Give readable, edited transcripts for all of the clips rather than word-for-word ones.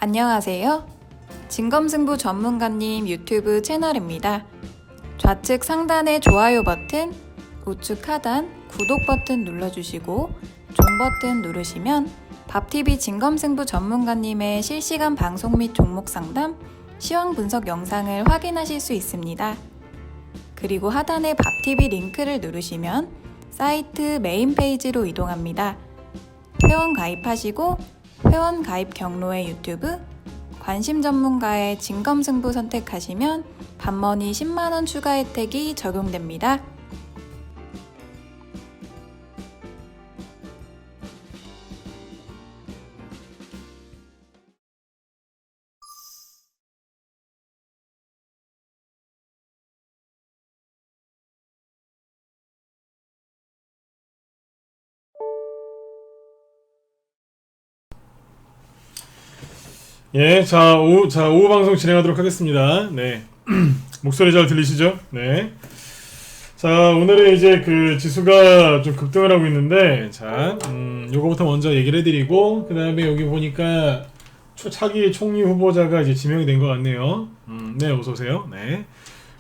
안녕하세요. 진검승부 전문가님 유튜브 채널입니다. 좌측 상단의 좋아요 버튼, 우측 하단 구독 버튼 눌러주시고 종 버튼 누르시면 밥TV 진검승부 전문가님의 실시간 방송 및 종목 상담, 시황 분석 영상을 확인하실 수 있습니다. 그리고 하단의 밥TV 링크를 누르시면 사이트 메인 페이지로 이동합니다. 회원 가입하시고 회원 가입 경로의 유튜브, 관심 전문가의 진검승부 선택하시면 밥머니 10만원 추가 혜택이 적용됩니다. 예, 오후 방송 진행하도록 하겠습니다. 네. 목소리 잘 들리시죠? 네. 자, 오늘은 이제 그 지수가 좀 급등을 하고 있는데, 자, 요거부터 먼저 얘기를 해드리고, 그 다음에 여기 보니까 차기 총리 후보자가 이제 지명이 된 것 같네요. 네, 어서오세요. 네.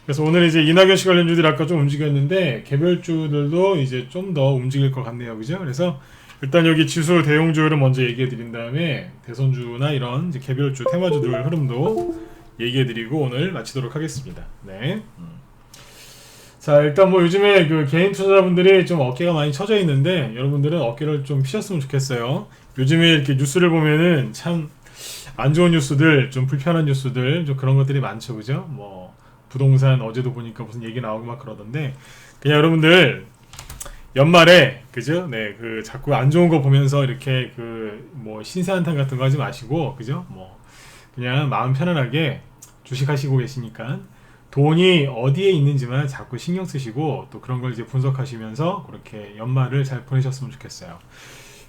그래서 오늘 이제 이낙연 씨 관련주들이 아까 좀 움직였는데, 개별주들도 이제 좀 더 움직일 것 같네요. 그죠? 그래서 일단 여기 지수 대용주를 먼저 얘기해 드린 다음에 대선주나 이런 이제 개별주 테마주들 흐름도 얘기해 드리고 오늘 마치도록 하겠습니다. 네. 자, 일단 뭐 요즘에 그 개인 투자자분들이 좀 어깨가 많이 처져 있는데 여러분들은 어깨를 좀 피셨으면 좋겠어요. 요즘에 이렇게 뉴스를 보면은 참 안 좋은 뉴스들, 좀 불편한 뉴스들, 좀 그런 것들이 많죠. 그죠? 뭐 부동산 어제도 보니까 무슨 얘기 나오고 막 그러던데 그냥 여러분들 연말에 그죠? 네, 그 자꾸 안 좋은 거 보면서 이렇게 그 뭐 신세한탄 같은 거 하지 마시고 그죠? 뭐 그냥 마음 편안하게 주식하시고 계시니까 돈이 어디에 있는지만 자꾸 신경 쓰시고 또 그런 걸 이제 분석하시면서 그렇게 연말을 잘 보내셨으면 좋겠어요.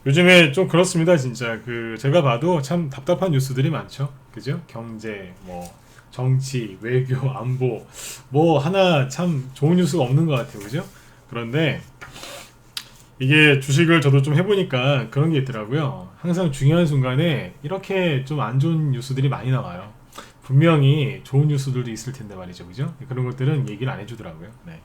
요즘에 좀 그렇습니다, 진짜. 그 제가 봐도 참 답답한 뉴스들이 많죠, 그죠? 경제, 뭐 정치, 외교, 안보, 뭐 하나 참 좋은 뉴스가 없는 것 같아요, 그죠? 그런데 이게 주식을 저도 좀 해보니까 그런 게 있더라고요. 항상 중요한 순간에 이렇게 좀 안 좋은 뉴스들이 많이 나와요. 분명히 좋은 뉴스들도 있을 텐데 말이죠, 그죠? 그런 것들은 얘기를 안 해주더라고요. 네.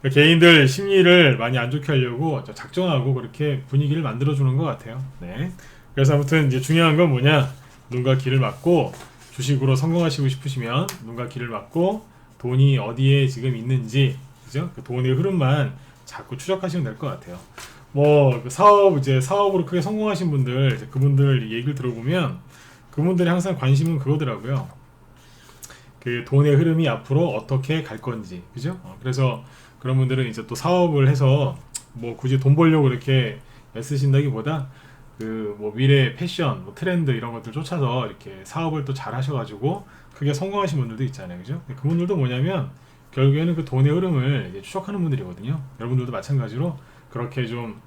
그러니까 개인들 심리를 많이 안 좋게 하려고 작정하고 그렇게 분위기를 만들어주는 것 같아요. 네. 그래서 아무튼 이제 중요한 건 뭐냐? 눈과 귀를 막고 주식으로 성공하시고 싶으시면 눈과 귀를 막고 돈이 어디에 지금 있는지, 그죠? 그 돈의 흐름만 자꾸 추적하시면 될 것 같아요. 뭐 그 사업으로 크게 성공하신 분들, 그분들 얘기를 들어보면 그분들이 항상 관심은 그거더라고요. 그 돈의 흐름이 앞으로 어떻게 갈 건지, 그죠? 그래서 그런 분들은 이제 또 사업을 해서 뭐 굳이 돈 벌려고 이렇게 애쓰신다기보다 그 뭐 미래 패션, 뭐 트렌드 이런 것들 쫓아서 이렇게 사업을 또 잘 하셔가지고 크게 성공하신 분들도 있잖아요, 그죠? 그분들도 뭐냐면 결국에는 그 돈의 흐름을 이제 추적하는 분들이거든요. 여러분들도 마찬가지로 그렇게 좀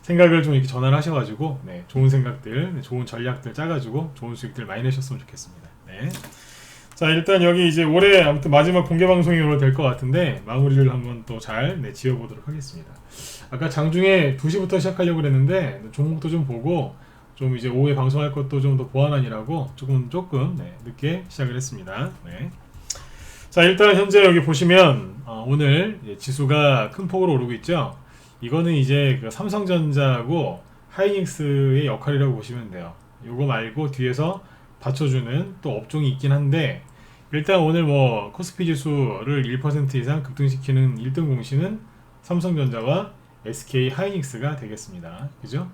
생각을 좀 이렇게 전환을 하셔가지고 네, 좋은 생각들, 좋은 전략들 짜가지고 좋은 수익들 많이 내셨으면 좋겠습니다. 네. 자, 일단 여기 이제 올해 아무튼 마지막 공개 방송이 오늘 될 것 같은데 마무리를 한번 또 잘 지어보도록 하겠습니다. 아까 장중에 2시부터 시작하려고 그랬는데 종목도 좀 보고 좀 이제 오후에 방송할 것도 좀 더 보완하느라고 조금 늦게 시작을 했습니다. 네. 자, 일단 현재 여기 보시면 오늘 지수가 큰 폭으로 오르고 있죠. 이거는 이제 그 삼성전자하고 하이닉스의 역할이라고 보시면 돼요. 요거 말고 뒤에서 받쳐주는 또 업종이 있긴 한데 일단 오늘 뭐 코스피 지수를 1% 이상 급등시키는 1등 공신은 삼성전자와 SK 하이닉스가 되겠습니다. 그죠?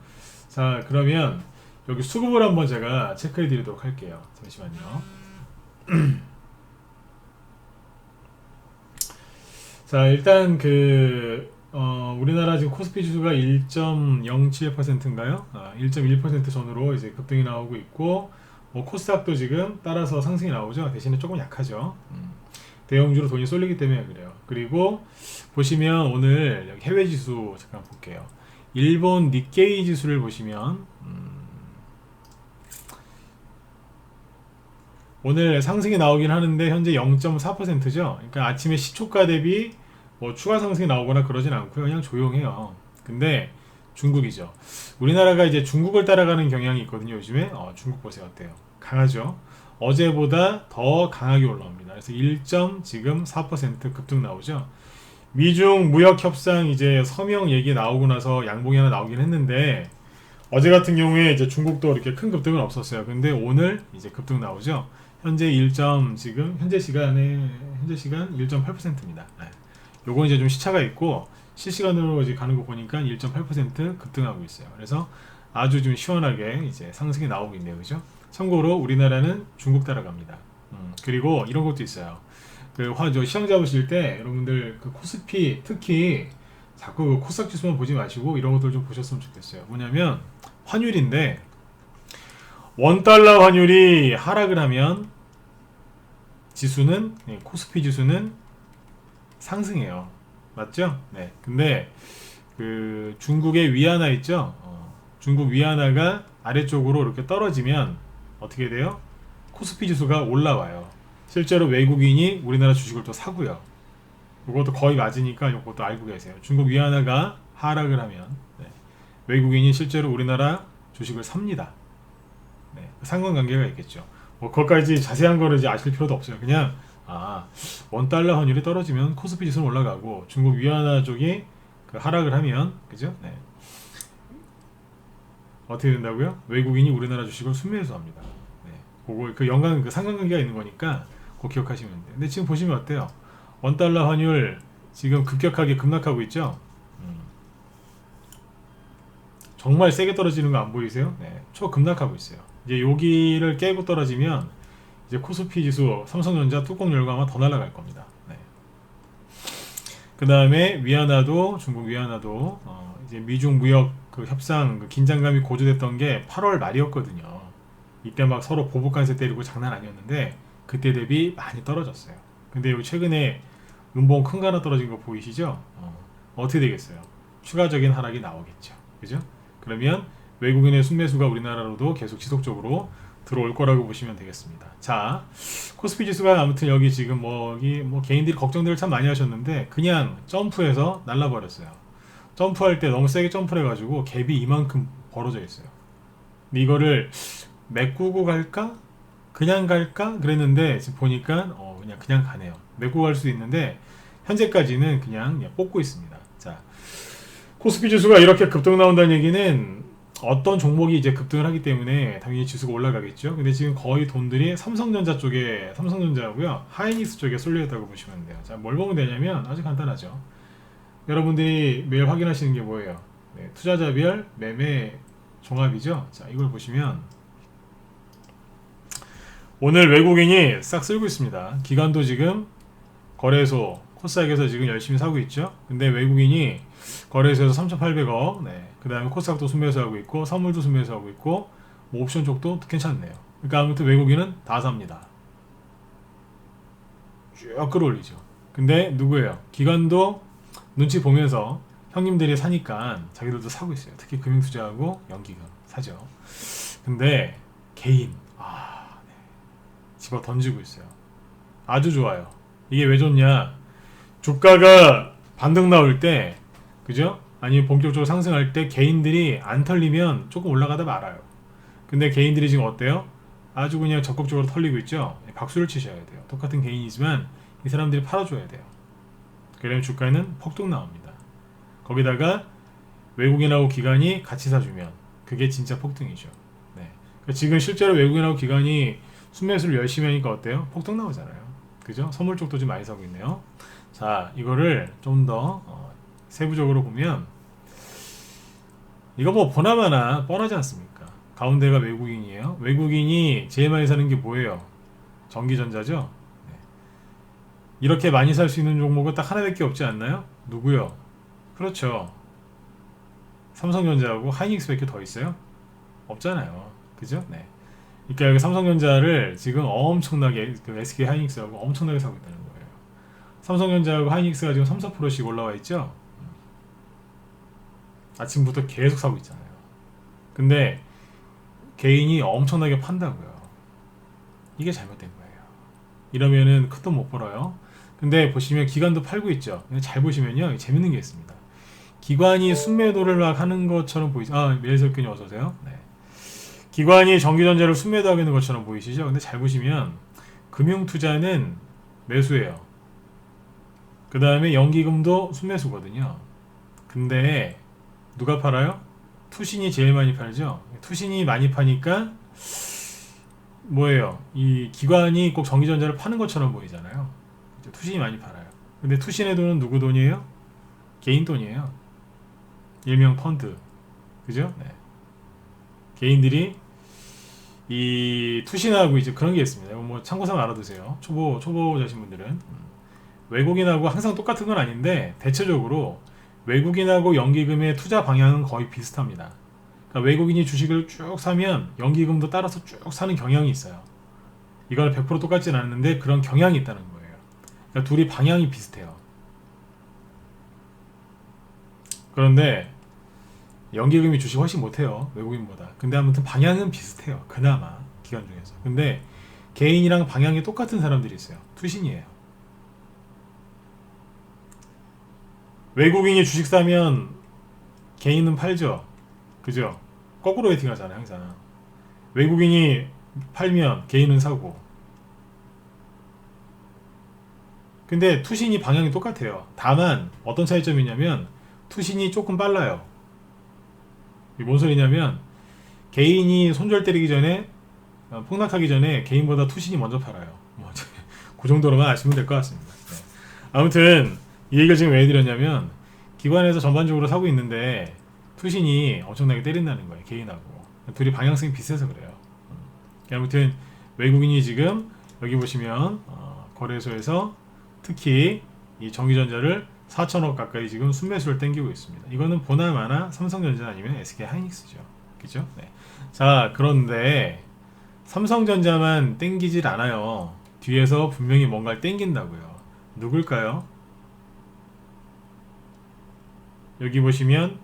자, 그러면 여기 수급을 한번 제가 체크해 드리도록 할게요. 잠시만요. 자, 일단 우리나라 지금 코스피 지수가 1.07%인가요? 1.1% 전후로 이제 급등이 나오고 있고, 뭐 코스닥도 지금 따라서 상승이 나오죠. 대신에 조금 약하죠. 대형주로 돈이 쏠리기 때문에 그래요. 그리고 보시면 오늘 여기 해외 지수 잠깐 볼게요. 일본 니케이 지수를 보시면 오늘 상승이 나오긴 하는데 현재 0.4%죠. 그러니까 아침에 시초가 대비 뭐 추가 상승이 나오거나 그러진 않고요. 그냥 조용해요. 근데 중국이죠. 우리나라가 이제 중국을 따라가는 경향이 있거든요. 요즘에 중국 보세요. 어때요? 강하죠. 어제보다 더 강하게 올라옵니다. 그래서 1.4% 급등 나오죠. 미중 무역 협상 이제 서명 얘기 나오고 나서 양봉이 하나 나오긴 했는데 어제 같은 경우에 이제 중국도 이렇게 큰 급등은 없었어요. 근데 오늘 이제 급등 나오죠. 현재 지금 현재 시간 1.8%입니다. 네. 요건 이제 좀 시차가 있고 실시간으로 이제 가는 거 보니까 1.8% 급등하고 있어요. 그래서 아주 좀 시원하게 이제 상승이 나오고 있네요. 그죠? 참고로 우리나라는 중국 따라갑니다. 그리고 이런 것도 있어요. 저 시장 잡으실 때 여러분들 그 코스피 특히 자꾸 그 코스닥 지수만 보지 마시고 이런 것들 좀 보셨으면 좋겠어요. 뭐냐면 환율인데 원달러 환율이 하락을 하면 지수는 코스피 지수는 상승해요. 맞죠? 네. 근데 그 중국의 위안화 있죠? 중국 위안화가 아래쪽으로 이렇게 떨어지면 어떻게 돼요? 코스피 지수가 올라와요. 실제로 외국인이 우리나라 주식을 또 사고요. 이것도 거의 맞으니까 이것도 알고 계세요. 중국 위안화가 하락을 하면 외국인이 실제로 우리나라 주식을 삽니다. 상관관계가 있겠죠. 뭐 그것까지 자세한 거를 이제 아실 필요도 없어요. 그냥 원달러 환율이 떨어지면 코스피 지수는 올라가고 중국 위안화 쪽이 그 하락을 하면 그죠? 어떻게 된다고요? 외국인이 우리나라 주식을 순매수합니다. 그거 그 연관 그 상관관계가 있는 거니까 그거 기억하시면 돼요. 근데 지금 보시면 어때요? 원달러 환율 지금 급격하게 급락하고 있죠? 정말 세게 떨어지는 거 안 보이세요? 초급락하고 있어요. 이제 여기를 깨고 떨어지면 이제 코스피 지수, 삼성전자 뚜껑 열고 아마 더 날아갈 겁니다. 그 다음에 위안화도 중국 위안화도 이제 미중 무역 그 협상 그 긴장감이 고조됐던 게 8월 말이었거든요. 이때 막 서로 보복 관세 때리고 장난 아니었는데 그때 대비 많이 떨어졌어요. 근데 요 최근에 음봉 큰 거 하나 떨어진 거 보이시죠? 어떻게 되겠어요? 추가적인 하락이 나오겠죠. 그죠? 그러면 외국인의 순매수가 우리나라로도 계속 지속적으로 들어올 거라고 보시면 되겠습니다. 자, 코스피 지수가 아무튼 여기 지금 여기 개인들이 걱정들을 참 많이 하셨는데 그냥 점프해서 날라버렸어요. 점프할 때 너무 세게 점프를 해가지고 갭이 이만큼 벌어져 있어요. 근데 이거를 메꾸고 갈까? 그냥 갈까? 그랬는데 지금 보니까 그냥 가네요. 메꾸고 갈 수도 있는데 현재까지는 그냥 뽑고 있습니다. 자, 코스피 지수가 이렇게 급등 나온다는 얘기는 어떤 종목이 이제 급등을 하기 때문에 당연히 지수가 올라가겠죠. 근데 지금 거의 돈들이 삼성전자고요. 하이닉스 쪽에 쏠려 있다고 보시면 돼요. 자, 뭘 보면 되냐면 아주 간단하죠. 여러분들이 매일 확인하시는 게 뭐예요? 투자자별 매매 종합이죠. 자, 이걸 보시면 오늘 외국인이 싹 쓸고 있습니다. 기관도 지금 거래소 코스닥에서 지금 열심히 사고 있죠. 근데 외국인이 거래소에서 3,800억, 그 다음에 코스닥도 순매수하고 있고 선물도 순매수하고 있고 뭐 옵션 쪽도 괜찮네요. 그러니까 아무튼 외국인은 다 삽니다. 쭉 끌어올리죠. 근데 누구예요? 기관도 눈치 보면서 형님들이 사니까 자기들도 사고 있어요. 특히 금융투자하고 연기금 사죠. 근데 개인 집어 던지고 있어요. 아주 좋아요. 이게 왜 좋냐? 주가가 반등 나올 때, 그죠? 아니면 본격적으로 상승할 때 개인들이 안 털리면 조금 올라가다 말아요. 근데 개인들이 지금 어때요? 아주 그냥 적극적으로 털리고 있죠? 박수를 치셔야 돼요. 똑같은 개인이지만 이 사람들이 팔아줘야 돼요. 그러면 주가는 폭등 나옵니다. 거기다가 외국인하고 기관이 같이 사주면 그게 진짜 폭등이죠. 그러니까 지금 실제로 외국인하고 기관이 순매수를 열심히 하니까 어때요? 폭등 나오잖아요. 그죠? 선물 쪽도 좀 많이 사고 있네요. 자, 이거를 좀 더 세부적으로 보면 이거 뭐 보나마나 뻔하지 않습니까? 가운데가 외국인이에요. 외국인이 제일 많이 사는 게 뭐예요? 전기전자죠? 이렇게 많이 살 수 있는 종목은 딱 하나밖에 없지 않나요? 누구요? 그렇죠. 삼성전자하고 하이닉스밖에 더 있어요? 없잖아요. 그죠? 그러니까 여기 삼성전자를 지금 엄청나게 SK 하이닉스하고 엄청나게 사고 있다는 거예요. 삼성전자하고 하이닉스가 지금 3-4%씩 올라와 있죠. 아침부터 계속 사고 있잖아요. 근데 개인이 엄청나게 판다고요. 이게 잘못된 거예요. 이러면은 큰 돈 못 벌어요. 근데 보시면 기관도 팔고 있죠. 근데 잘 보시면요, 재밌는 게 있습니다. 기관이 순매도를 막 하는 것처럼 보이죠? 메일설균이 어서오세요. 네. 기관이 전기전자를 순매도하고 있는 것처럼 보이시죠? 근데 잘 보시면 금융투자는 매수예요. 그 다음에 연기금도 순매수거든요. 근데 누가 팔아요? 투신이 제일 많이 팔죠. 투신이 많이 파니까 뭐예요? 이 기관이 꼭 전기전자를 파는 것처럼 보이잖아요. 투신이 많이 팔아요. 근데 투신의 돈은 누구 돈이에요? 개인 돈이에요. 일명 펀드. 그죠? 네. 개인들이 이 투신하고 이제 그런 게 있습니다. 뭐 참고삼아 알아두세요. 초보자신 분들은 외국인하고 항상 똑같은 건 아닌데 대체적으로 외국인하고 연기금의 투자 방향은 거의 비슷합니다. 그러니까 외국인이 주식을 쭉 사면 연기금도 따라서 쭉 사는 경향이 있어요. 이걸 100% 똑같진 않는데 그런 경향이 있다는 거예요. 그러니까 둘이 방향이 비슷해요. 그런데 연기금이 주식 훨씬 못해요. 외국인보다. 근데 아무튼 방향은 비슷해요. 그나마 기관 중에서. 근데 개인이랑 방향이 똑같은 사람들이 있어요. 투신이에요. 외국인이 주식 사면 개인은 팔죠. 그죠? 거꾸로 웨이팅 하잖아요. 항상. 외국인이 팔면 개인은 사고. 근데 투신이 방향이 똑같아요. 다만 어떤 차이점이 있냐면 투신이 조금 빨라요. 이게 뭔 소리냐면 개인이 손절 때리기 전에 폭락하기 전에 개인보다 투신이 먼저 팔아요. 그 정도로만 아시면 될 것 같습니다. 네. 아무튼 이 얘기를 지금 왜 드렸냐면 기관에서 전반적으로 사고 있는데 투신이 엄청나게 때린다는 거예요. 개인하고. 둘이 방향성이 비슷해서 그래요. 아무튼 외국인이 지금 여기 보시면 거래소에서 특히 이 전기전자를 4천억 가까이 지금 순매수를 땡기고 있습니다. 이거는 보나마나 삼성전자 아니면 SK하이닉스죠. 그죠? 네. 자, 그런데 삼성전자만 땡기질 않아요. 뒤에서 분명히 뭔가를 땡긴다고요. 누굴까요? 여기 보시면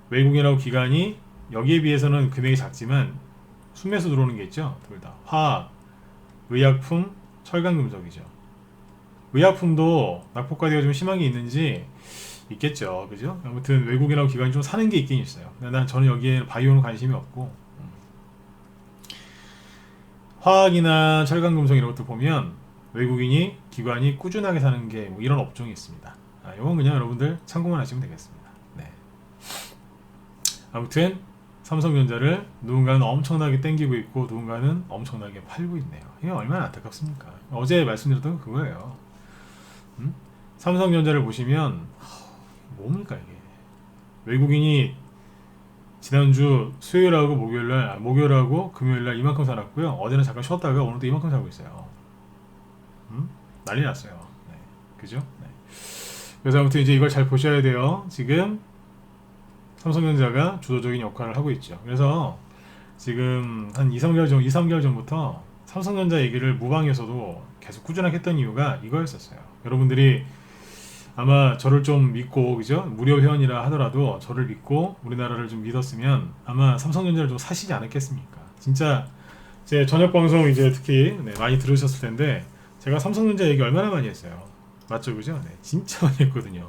외국인하고 기관이 여기에 비해서는 금액이 작지만 순매수 들어오는 게 있죠. 둘 다. 화학, 의약품, 철강금속이죠. 의약품도 낙폭과대가 좀 심한 게 있는지 있겠죠. 그죠? 아무튼 외국인하고 기관이 좀 사는 게 있긴 있어요. 근데 저는 여기에 바이오는 관심이 없고 화학이나 철강금속 이런 것도 보면 외국인이 기관이 꾸준하게 사는 게 뭐 이런 업종이 있습니다. 이건 그냥 여러분들 참고만 하시면 되겠습니다. 네. 아무튼 삼성전자를 누군가는 엄청나게 땡기고 있고 누군가는 엄청나게 팔고 있네요. 이게 얼마나 안타깝습니까? 어제 말씀드렸던 건 그거예요. 삼성전자를 보시면 뭡니까 이게? 외국인이 지난주 수요일하고 목요일하고 금요일날 이만큼 살았고요. 어제는 잠깐 쉬었다가 오늘도 이만큼 사고 있어요. 난리 났어요. 네. 그죠? 네. 그래서 아무튼 이제 이걸 잘 보셔야 돼요. 지금 삼성전자가 주도적인 역할을 하고 있죠. 그래서 지금 한 2, 3개월 전부터 삼성전자 얘기를 무방에서도 계속 꾸준하게 했던 이유가 이거였었어요. 여러분들이 아마 저를 좀 믿고, 그죠? 무료 회원이라 하더라도 저를 믿고 우리나라를 좀 믿었으면 아마 삼성전자를 좀 사시지 않았겠습니까? 진짜 제 저녁 방송 이제 특히 많이 들으셨을 텐데 제가 삼성전자 얘기 얼마나 많이 했어요. 맞죠? 그죠? 네, 진짜 많이 했거든요.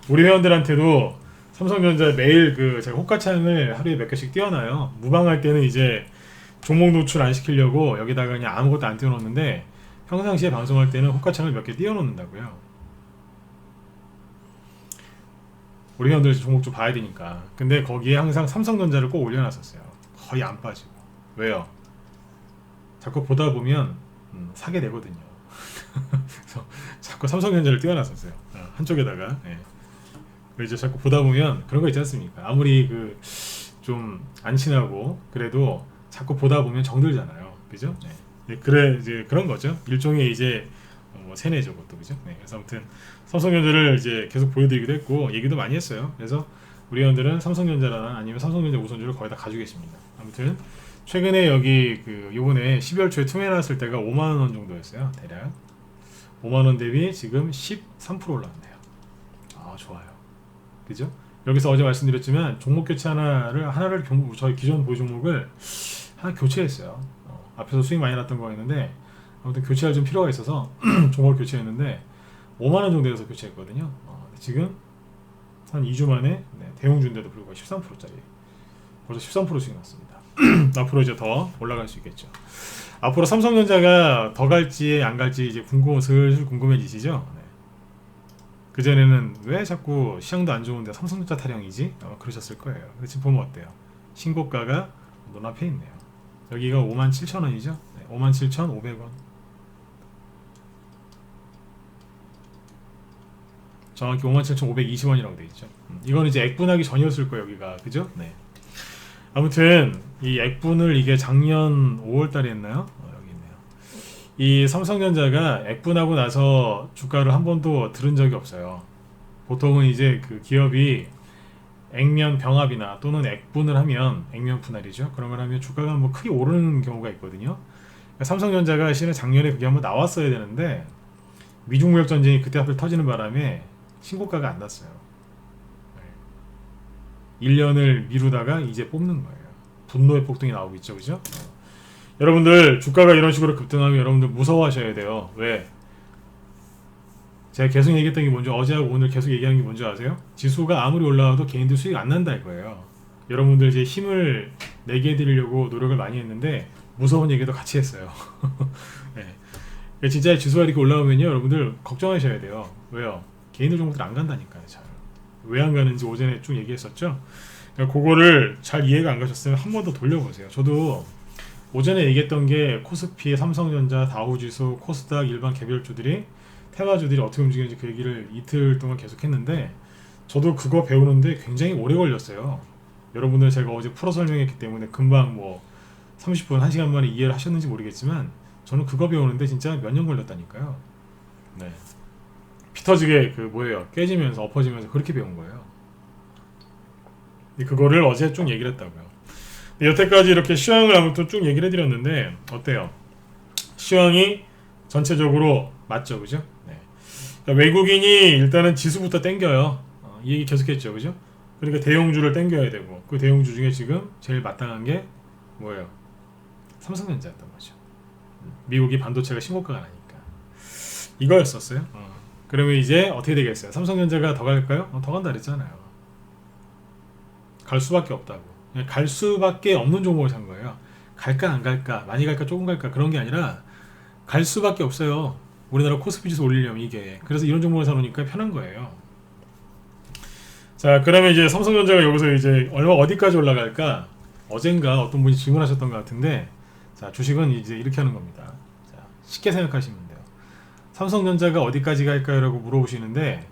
우리 회원들한테도 삼성전자 매일 제가 호가창을 하루에 몇 개씩 띄워놔요. 무방할 때는 이제 종목 노출 안 시키려고 여기다가 그냥 아무것도 안 띄워놓는데 평상시에 방송할 때는 호가창을 몇 개 띄워놓는다고요. 우리 회원들 종목 좀 봐야 되니까. 근데 거기에 항상 삼성전자를 꼭 올려놨었어요. 거의 안 빠지고. 왜요? 자꾸 보다 보면 사게 되거든요. 그래서 자꾸 삼성전자를 띄워놨었어요. 한쪽에다가. 예. 이제 자꾸 보다 보면 그런 거 있지 않습니까? 아무리 좀 안 친하고 그래도 자꾸 보다 보면 정들잖아요. 그죠? 네. 그래 이제 그런 거죠. 일종의 이제 세뇌죠, 그것도. 그죠? 네. 그래서 아무튼 삼성전자를 이제 계속 보여드리기도 했고 얘기도 많이 했어요. 그래서 우리 회원들은 삼성전자나 아니면 삼성전자 우선주를 거의 다 가지고 계십니다. 아무튼 최근에 여기 요번에 12월 초에 투매 나왔을 때가 5만원 정도였어요. 대략 5만원 대비 지금 13% 올랐네요. 좋아요. 그죠? 여기서 어제 말씀드렸지만 종목 교체 하나를 저희 기존 보유 종목을 하나 교체했어요. 앞에서 수익 많이 났던 거였는데 아무튼 교체할 좀 필요가 있어서 종목을 교체했는데 5만원 정도에서 교체했거든요. 지금 한 2주 만에 대형주인데도 불구하고 13%짜리 벌써 13%씩 났습니다. 앞으로 이제 더 올라갈 수 있겠죠. 앞으로 삼성전자가 더 갈지 안 갈지 이제 슬슬 궁금해지시죠? 네. 그전에는 왜 자꾸 시장도 안 좋은데 삼성전자 타령이지? 그러셨을 거예요. 근데 지금 보면 어때요? 신고가가 눈앞에 있네요. 여기가 57,000원이죠? 네, 57,500원. 정확히 57,520원이라고 되어 있죠. 이건 이제 액분하기 전이었을 거예요, 여기가. 그죠? 네. 아무튼 이 액분을 이게 작년 5월달에 했나요? 여기 있네요. 이 삼성전자가 액분하고 나서 주가를 한 번도 들은 적이 없어요. 보통은 이제 그 기업이 액면 병합이나 또는 액분을 하면 액면 분할이죠. 그런 걸 하면 주가가 뭐 크게 오르는 경우가 있거든요. 그러니까 삼성전자가 실은 작년에 그게 한번 나왔어야 되는데 미중 무역 전쟁이 그때 하필 터지는 바람에 신고가가 안 났어요. 1년을 미루다가 이제 뽑는 거예요. 분노의 폭등이 나오고 있죠, 그죠? 여러분들 주가가 이런 식으로 급등하면 여러분들 무서워하셔야 돼요. 왜? 제가 계속 얘기했던 게 뭔지, 어제하고 오늘 계속 얘기하는 게 뭔지 아세요? 지수가 아무리 올라와도 개인들 수익 안 난다 이거예요. 여러분들 이제 힘을 내게 해드리려고 노력을 많이 했는데 무서운 얘기도 같이 했어요. 네. 진짜 지수가 이렇게 올라오면요, 여러분들 걱정하셔야 돼요. 왜요? 개인들 종목들 안 간다니까요. 잘. 왜 안 가는지 오전에 쭉 얘기했었죠. 그러니까 그거를 잘 이해가 안 가셨으면 한 번 더 돌려보세요. 저도 오전에 얘기했던 게 코스피, 삼성전자, 다우지수, 코스닥, 일반 개별주들이 테마주들이 어떻게 움직이는지 그 얘기를 이틀 동안 계속 했는데 저도 그거 배우는데 굉장히 오래 걸렸어요. 여러분들 제가 어제 풀어 설명했기 때문에 금방 뭐 30분, 1시간 만에 이해를 하셨는지 모르겠지만 저는 그거 배우는데 진짜 몇 년 걸렸다니까요. 네. 피 터지게 그 뭐예요? 깨지면서 엎어지면서 그렇게 배운 거예요. 그거를 어제 쭉 얘기를 했다고요. 여태까지 이렇게 시황을 아무튼 쭉 얘기를 해드렸는데 어때요? 시황이 전체적으로 맞죠, 그죠? 네. 그러니까 외국인이 일단은 지수부터 땡겨요. 이 얘기 계속했죠, 그죠? 그러니까 대형주를 땡겨야 되고 그 대형주 중에 지금 제일 마땅한 게 뭐예요? 삼성전자였던 거죠. 미국이 반도체가 신고가가 나니까 이거였었어요. 그러면 이제 어떻게 되겠어요? 삼성전자가 더 갈까요? 더 간다 그랬잖아요. 갈 수밖에 없다고. 갈 수밖에 없는 종목을 산 거예요. 갈까 안 갈까, 많이 갈까 조금 갈까 그런 게 아니라 갈 수밖에 없어요. 우리나라 코스피 지수 올리려면 이게. 그래서 이런 종목을 사놓으니까 편한 거예요. 자, 그러면 이제 삼성전자가 여기서 이제 얼마 어디까지 올라갈까? 어젠가 어떤 분이 질문하셨던 것 같은데, 자, 주식은 이제 이렇게 하는 겁니다. 자, 쉽게 생각하시면 돼요. 삼성전자가 어디까지 갈까요? 라고 물어보시는데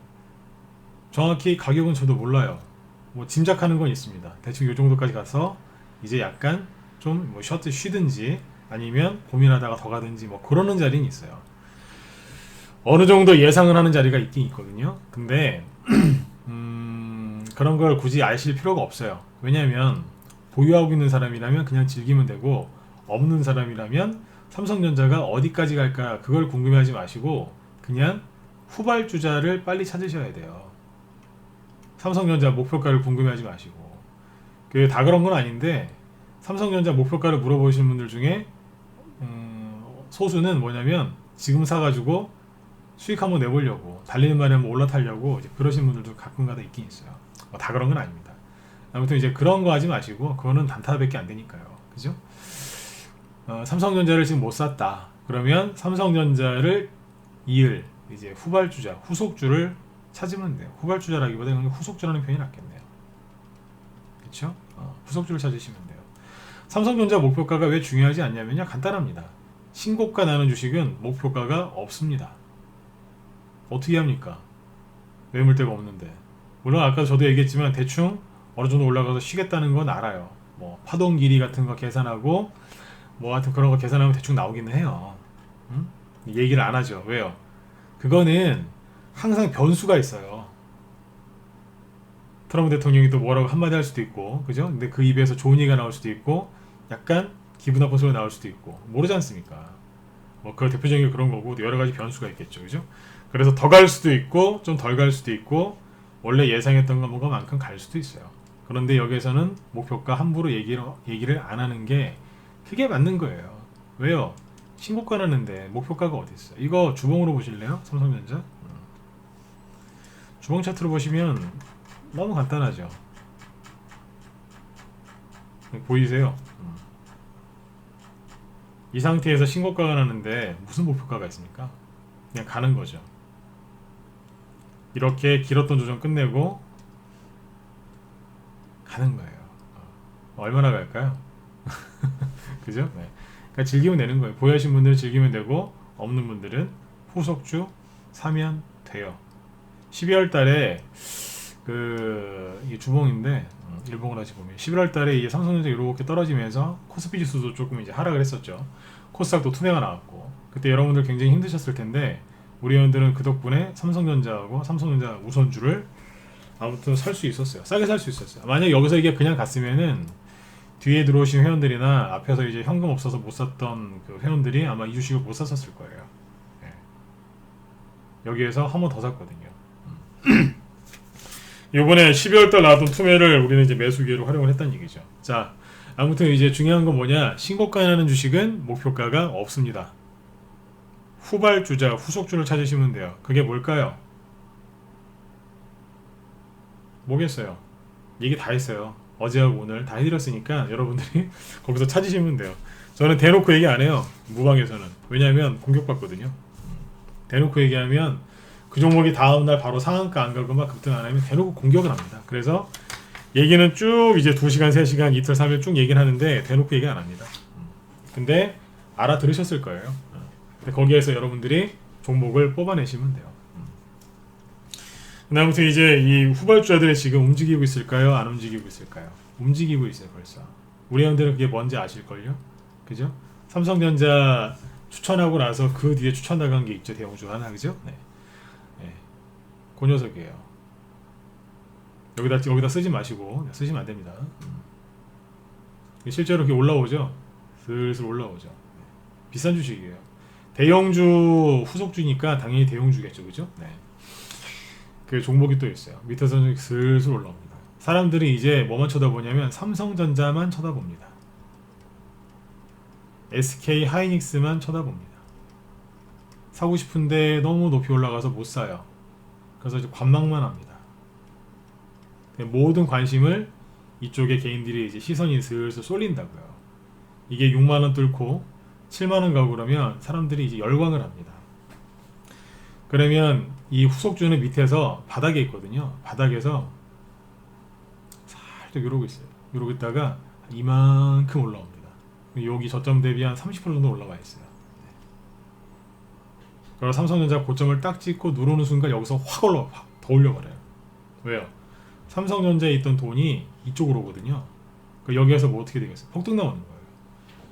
정확히 가격은 저도 몰라요. 뭐 짐작하는 건 있습니다. 대충 이 정도까지 가서 이제 약간 좀 뭐 쉬든지 아니면 고민하다가 더 가든지 뭐 그러는 자리는 있어요. 어느 정도 예상을 하는 자리가 있긴 있거든요. 근데 그런 걸 굳이 아실 필요가 없어요. 왜냐하면 보유하고 있는 사람이라면 그냥 즐기면 되고 없는 사람이라면 삼성전자가 어디까지 갈까 그걸 궁금해하지 마시고 그냥 후발주자를 빨리 찾으셔야 돼요. 삼성전자 목표가를 궁금해하지 마시고 다 그런 건 아닌데 삼성전자 목표가를 물어보시는 분들 중에 소수는 뭐냐면 지금 사가지고 수익 한번 내보려고 달리는 말에 한번 올라타려고 이제 그러신 분들도 가끔가다 있긴 있어요. 다 그런 건 아닙니다. 아무튼 이제 그런 거 하지 마시고 그거는 단타밖에 안 되니까요. 그죠? 삼성전자를 지금 못 샀다. 그러면 삼성전자를 이을 이제 후발주자, 후속주를 찾으면 돼요. 후발주자라기보다는 후속주라는 표현이 낫겠네요. 그렇죠? 후속주를 찾으시면 돼요. 삼성전자 목표가가 왜 중요하지 않냐면요. 간단합니다. 신고가 나는 주식은 목표가가 없습니다. 어떻게 합니까? 매물대가 없는데. 물론 아까 저도 얘기했지만 대충 어느 정도 올라가서 쉬겠다는 건 알아요. 뭐 파동 길이 같은 거 계산하고 뭐 하여튼 그런 거 계산하면 대충 나오기는 해요. 얘기를 안 하죠. 왜요? 그거는 항상 변수가 있어요. 트럼프 대통령이 또 뭐라고 한마디 할 수도 있고, 그죠? 근데 그 입에서 좋은 얘기가 나올 수도 있고, 약간 기분 나쁜 소리가 나올 수도 있고, 모르지 않습니까? 뭐, 그 대표적인 게 그런 거고, 여러 가지 변수가 있겠죠, 그죠? 그래서 더 갈 수도 있고, 좀 덜 갈 수도 있고, 원래 예상했던 것만큼 갈 수도 있어요. 그런데 여기에서는 목표가 함부로 얘기를 안 하는 게 그게 맞는 거예요. 왜요? 신고가 나는데 목표가가 어디 있어요? 이거 주봉으로 보실래요? 삼성전자? 주봉 차트로 보시면 너무 간단하죠. 보이세요? 이 상태에서 신고가가 나는데 무슨 목표가가 있습니까? 그냥 가는 거죠. 이렇게 길었던 조정 끝내고 가는 거예요. 얼마나 갈까요? 그죠? 네. 그러니까 즐기면 되는 거예요. 보유하신 분들은 즐기면 되고, 없는 분들은 후속주 사면 돼요. 12월 달에 이게 주봉인데 일봉을 다시 보면 11월 달에 이제 삼성전자 이렇게 떨어지면서 코스피 지수도 조금 이제 하락을 했었죠. 코스닥도 투매가 나왔고, 그때 여러분들 굉장히 힘드셨을 텐데 우리 회원들은 그 덕분에 삼성전자하고 삼성전자 우선주를 아무튼 살 수 있었어요. 싸게 살 수 있었어요. 만약 여기서 이게 그냥 갔으면은 뒤에 들어오신 회원들이나 앞에서 이제 현금 없어서 못 샀던 그 회원들이 아마 이 주식을 못 샀었을 거예요. 네. 여기에서 한 번 더 샀거든요. 요번에 12월달 나왔던 투매를 우리는 이제 매수 기회로 활용을 했다는 얘기죠. 자, 아무튼 이제 중요한 건 뭐냐, 신고가 나는 주식은 목표가가 없습니다. 후발주자, 후속주를 찾으시면 돼요. 그게 뭘까요? 뭐겠어요? 얘기 다 했어요. 어제하고 오늘 다 해드렸으니까 여러분들이 거기서 찾으시면 돼요. 저는 대놓고 얘기 안 해요. 무방에서는. 왜냐하면 공격받거든요. 대놓고 얘기하면 그 종목이 다음날 바로 상한가 안 가고 막 급등 안 하면 대놓고 공격을 합니다. 그래서 얘기는 쭉 이제 2시간, 3시간, 이틀, 3일 쭉 얘기를 하는데 대놓고 얘기 안 합니다. 근데 알아들으셨을 거예요. 근데 거기에서 여러분들이 종목을 뽑아내시면 돼요. 근데 아무튼 이제 이 후발주자들이 지금 움직이고 있을까요? 안 움직이고 있을까요? 움직이고 있어요, 벌써. 우리 형들은 그게 뭔지 아실걸요? 그죠? 삼성전자 추천하고 나서 그 뒤에 추천 나간 게 있죠, 대형주 하나, 그죠? 네. 네. 그 녀석이에요. 여기다 쓰지 마시고, 쓰시면 안 됩니다. 실제로 이렇게 올라오죠? 슬슬 올라오죠. 네. 비싼 주식이에요. 대형주 후속주니까 당연히 대형주겠죠, 그죠? 네. 그 종목이 또 있어요. 밑에서는 슬슬 올라옵니다. 사람들이 이제 뭐만 쳐다보냐면 삼성전자만 쳐다봅니다. SK 하이닉스만 쳐다봅니다. 사고 싶은데 너무 높이 올라가서 못 사요. 그래서 이제 관망만 합니다. 모든 관심을 이쪽에 개인들이 이제 시선이 슬슬 쏠린다고요. 이게 6만원 뚫고 7만원 가고 그러면 사람들이 이제 열광을 합니다. 그러면 이 후속주는 밑에서 바닥에 있거든요. 바닥에서 살짝 이러고 있어요. 이러고 있다가 이만큼 올라옵니다. 여기 저점 대비 한 30% 정도 올라와 있어요. 그리고 삼성전자 고점을 딱 찍고 누르는 순간 여기서 확 더 올려버려요. 왜요? 삼성전자에 있던 돈이 이쪽으로 오거든요. 여기에서 뭐 어떻게 되겠어요? 폭등 나오는 거예요.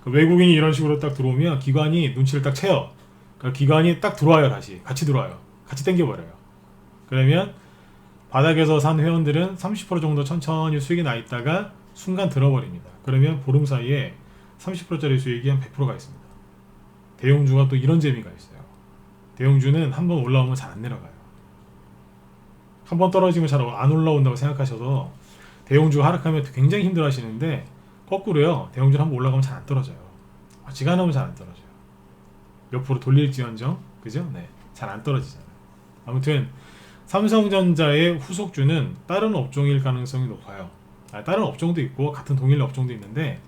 외국인이 이런 식으로 딱 들어오면 기관이 눈치를 딱 채요. 기관이 딱 들어와요. 다시 같이 들어와요. 같이 당겨버려요. 그러면 바닥에서 산 회원들은 30% 정도 천천히 수익이 나 있다가 순간 들어버립니다. 그러면 보름 사이에 30%짜리 수익이 한 100%가 있습니다. 대형주가 또 이런 재미가 있어요. 대형주는 한번 올라오면 잘 안 내려가요. 한번 떨어지면 잘 안 올라온다고 생각하셔서 대형주가 하락하면 굉장히 힘들어 하시는데 거꾸로요. 대형주는 한번 올라가면 잘 안 떨어져요. 지간하면 잘 안 떨어져요. 옆으로 돌릴지언정, 그죠? 네, 잘 안 떨어지잖아요. 아무튼 삼성전자의 후속주는 다른 업종일 가능성이 높아요. 다른 업종도 있고 같은 동일 업종도 있는데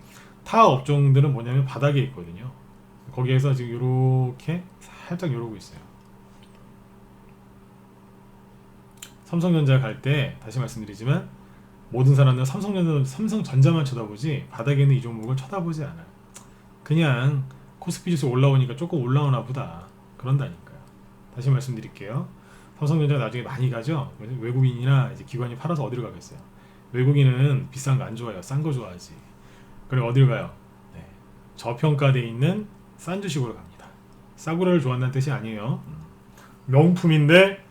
타 업종들은 뭐냐면 바닥에 있거든요. 거기에서 지금 이렇게 살짝 이러고 있어요. 삼성전자 갈 때 다시 말씀드리지만 모든 사람들은 삼성전자만 쳐다보지 바닥에 있는 이 종목을 쳐다보지 않아요. 그냥 코스피 지수 올라오니까 조금 올라오나 보다 그런다니까요. 다시 말씀드릴게요. 삼성전자가 나중에 많이 가죠. 외국인이나 이제 기관이 팔아서 어디로 가겠어요. 외국인은 비싼 거 안 좋아해요. 싼 거 좋아하지. 그럼 어디로 가요? 네. 저평가되어 있는 싼 주식으로 갑니다. 싸구려를 좋아한다는 뜻이 아니에요. 명품인데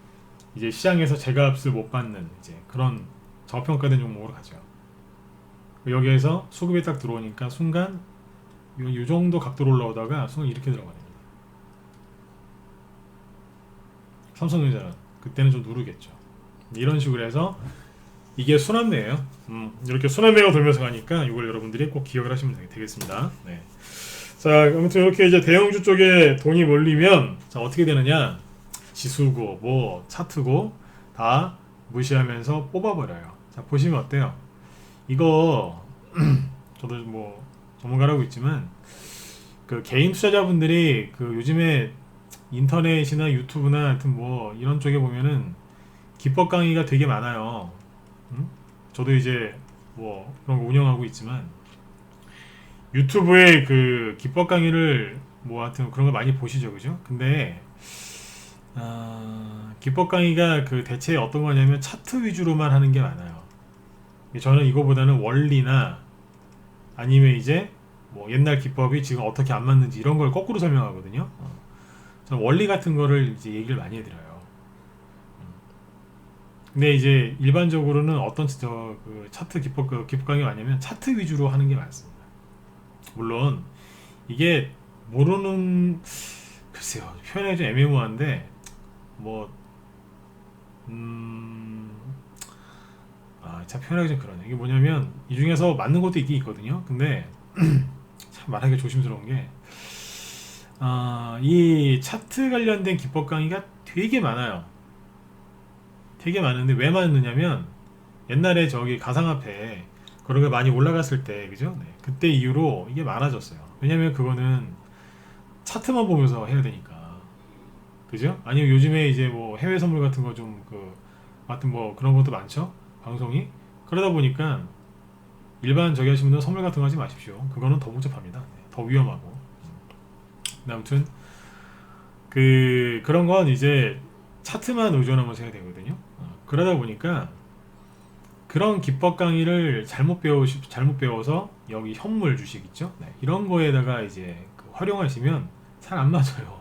이제 시장에서 제값을 못 받는 이제 그런 저평가된 종목으로 가죠. 여기에서 수급이 딱 들어오니까 순간 이 정도 각도로 올라오다가 순간 이렇게 들어가요. 삼성전자는 그때는 좀 누르겠죠. 이런 식으로 해서 이게 순환매예요. 이렇게 순환매가 돌면서 가니까 이걸 여러분들이 꼭 기억을 하시면 되겠습니다. 네. 자, 아무튼 이렇게 이제 대형주 쪽에 돈이 몰리면 자 어떻게 되느냐? 지수고 뭐 차트고 다 무시하면서 뽑아버려요. 자, 보시면 어때요? 이거 저도 뭐 전문가라고 있지만 그 개인 투자자분들이 그 요즘에 인터넷이나 유튜브나 하여튼 뭐 이런 쪽에 보면은 기법 강의가 되게 많아요. 저도 이제 뭐 그런 거 운영하고 있지만 유튜브에 그 기법 강의를 뭐 하여튼 그런 거 많이 보시죠, 그죠? 근데 기법 강의가 그 대체 어떤 거냐면 차트 위주로만 하는 게 많아요. 저는 이거보다는 원리나 아니면 이제 뭐 옛날 기법이 지금 어떻게 안 맞는지 이런 걸 거꾸로 설명하거든요. 저는 원리 같은 거를 이제 얘기를 많이 해드려요. 근데 이제 일반적으로는 어떤 그 차트 기법 기법 강의가 많냐면 차트 위주로 하는 게 많습니다. 물론 이게 모르는 글쎄요 표현이 좀 애매모호한데 뭐 참 표현하기 좀 그러네. 이게 뭐냐면 이 중에서 맞는 것도 있긴 있거든요. 근데 참 말하기가 조심스러운 게 이 차트 관련된 기법 강의가 되게 많아요. 되게 많은데 왜 많느냐면 옛날에 저기 가상화폐 그런 게 많이 올라갔을 때 그죠? 네. 그때 이후로 이게 많아졌어요. 왜냐면 그거는 차트만 보면서 해야 되니까 그죠? 아니면 요즘에 이제 뭐 해외 선물 같은 거 좀 그 하여튼 뭐 그런 것도 많죠? 방송이 그러다 보니까 일반 저기 하시는 분들은 선물 같은 거 하지 마십시오. 그거는 더 복잡합니다. 네. 더 위험하고 아무튼 그런 건 이제 차트만 의존하면서 해야 되거든요. 그러다 보니까 그런 기법 강의를 잘못 배워서 여기 현물 주식 있죠? 네, 이런 거에다가 이제 그 활용하시면 잘 안 맞아요.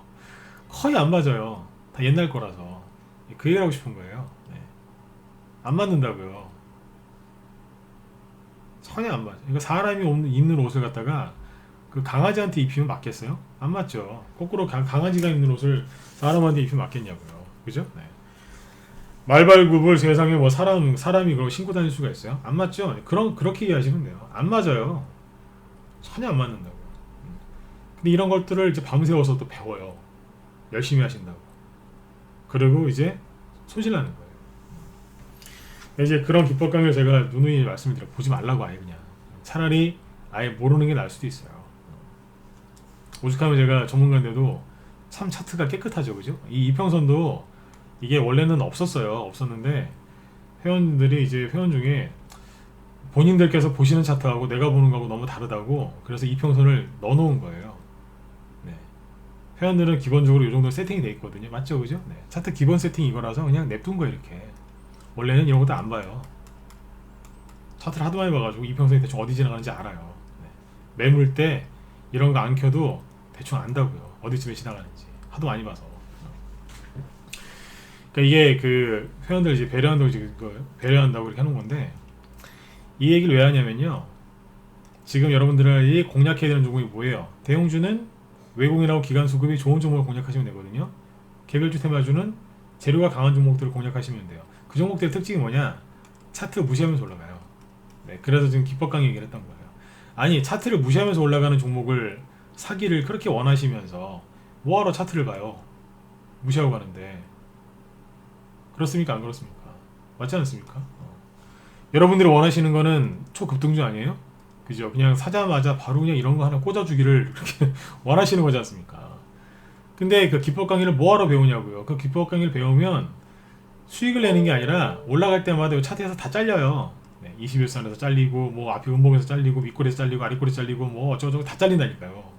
거의 안 맞아요. 다 옛날 거라서 그 얘기를 하고 싶은 거예요. 네. 안 맞는다고요. 전혀 안 맞아요. 그러니까 사람이 입는 옷을 갖다가 그 강아지한테 입히면 맞겠어요? 안 맞죠. 거꾸로 강아지가 입는 옷을 사람한테 입히면 맞겠냐고요. 그죠? 네. 말발굽을 세상에 뭐 사람이 그걸 신고 다닐 수가 있어요? 안 맞죠? 그렇게 이해하시면 돼요. 안 맞아요. 전혀 안 맞는다고. 근데 이런 것들을 이제 밤새워서 또 배워요. 열심히 하신다고. 그리고 이제 손실나는 거예요. 이제 그런 기법 강의를 제가 누누이 말씀을 드려 보지 말라고 아예 그냥 차라리 아예 모르는 게 나을 수도 있어요. 오죽하면 제가 전문가인데도 참 차트가 깨끗하죠, 그죠? 이 이평선도 이게 원래는 없었는데 회원들이 이제 회원 중에 본인들께서 보시는 차트하고 내가 보는 거하고 너무 다르다고 그래서 이평선을 넣어놓은 거예요. 네. 회원들은 기본적으로 이 정도 세팅이 돼 있거든요. 맞죠, 그죠? 네. 차트 기본 세팅 이거라서 그냥 냅둔 거예요, 이렇게. 원래는 이런 것도 안 봐요. 차트를 하도 많이 봐가지고 이평선이 대충 어디 지나가는지 알아요. 네. 매물 때 이런 거 안 켜도 대충 안다고요. 어디쯤에 지나가는지 하도 많이 봐서. 그러니까 이게 그 회원들 이제 배려한다고 이렇게 하는 건데 이 얘기를 왜 하냐면요. 지금 여러분들이 공략해야 되는 종목이 뭐예요? 대형주는 외공이라고 기관 수급이 좋은 종목을 공략하시면 되거든요. 개별주 테마주는 재료가 강한 종목들을 공략하시면 돼요. 그 종목들의 특징이 뭐냐? 차트 무시하면서 올라가요. 네, 그래서 지금 기법 강의 얘기를 했던 거예요. 아니 차트를 무시하면서 올라가는 종목을 사기를 그렇게 원하시면서 뭐하러 차트를 봐요? 무시하고 가는데 그렇습니까? 안 그렇습니까? 맞지 않습니까? 여러분들이 원하시는 거는 초급등주 아니에요? 그죠? 그냥 사자마자 바로 그냥 이런 거 하나 꽂아주기를 그렇게 원하시는 거지 않습니까? 근데 그 기법 강의를 뭐하러 배우냐고요? 그 기법 강의를 배우면 수익을 내는 게 아니라 올라갈 때마다 차트에서 다 잘려요. 네, 21선에서 잘리고 뭐 앞에 음봉에서 잘리고 밑골에서 잘리고 아랫골에서 잘리고 뭐 어쩌고저쩌고 다 잘린다니까요.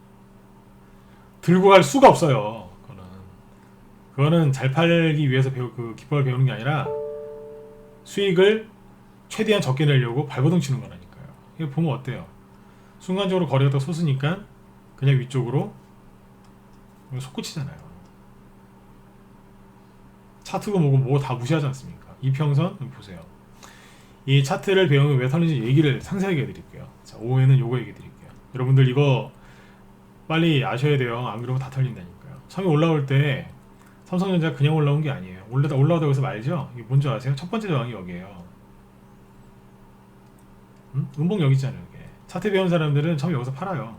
들고 갈 수가 없어요. 그거는 잘 팔기 위해서 그 기법을 배우는 게 아니라 수익을 최대한 적게 내려고 발버둥 치는 거라니까요. 이거 보면 어때요? 순간적으로 거래가 더 솟으니까 그냥 위쪽으로 솟구치잖아요. 차트고 뭐고 뭐 다 무시하지 않습니까? 이평선 보세요. 이 차트를 배우면 왜 사는지 얘기를 상세하게 해드릴게요. 자, 오후에는 요거 얘기 드릴게요. 여러분들 이거 빨리 아셔야 돼요. 안 그러면 다 털린다니까요. 처음에 올라올 때 삼성전자 그냥 올라온 게 아니에요. 올라오다고 해서 말죠. 이게 뭔지 아세요? 첫 번째 저항이 여기에요. 음봉 여기 있잖아요. 이게. 차트 배운 사람들은 처음에 여기서 팔아요.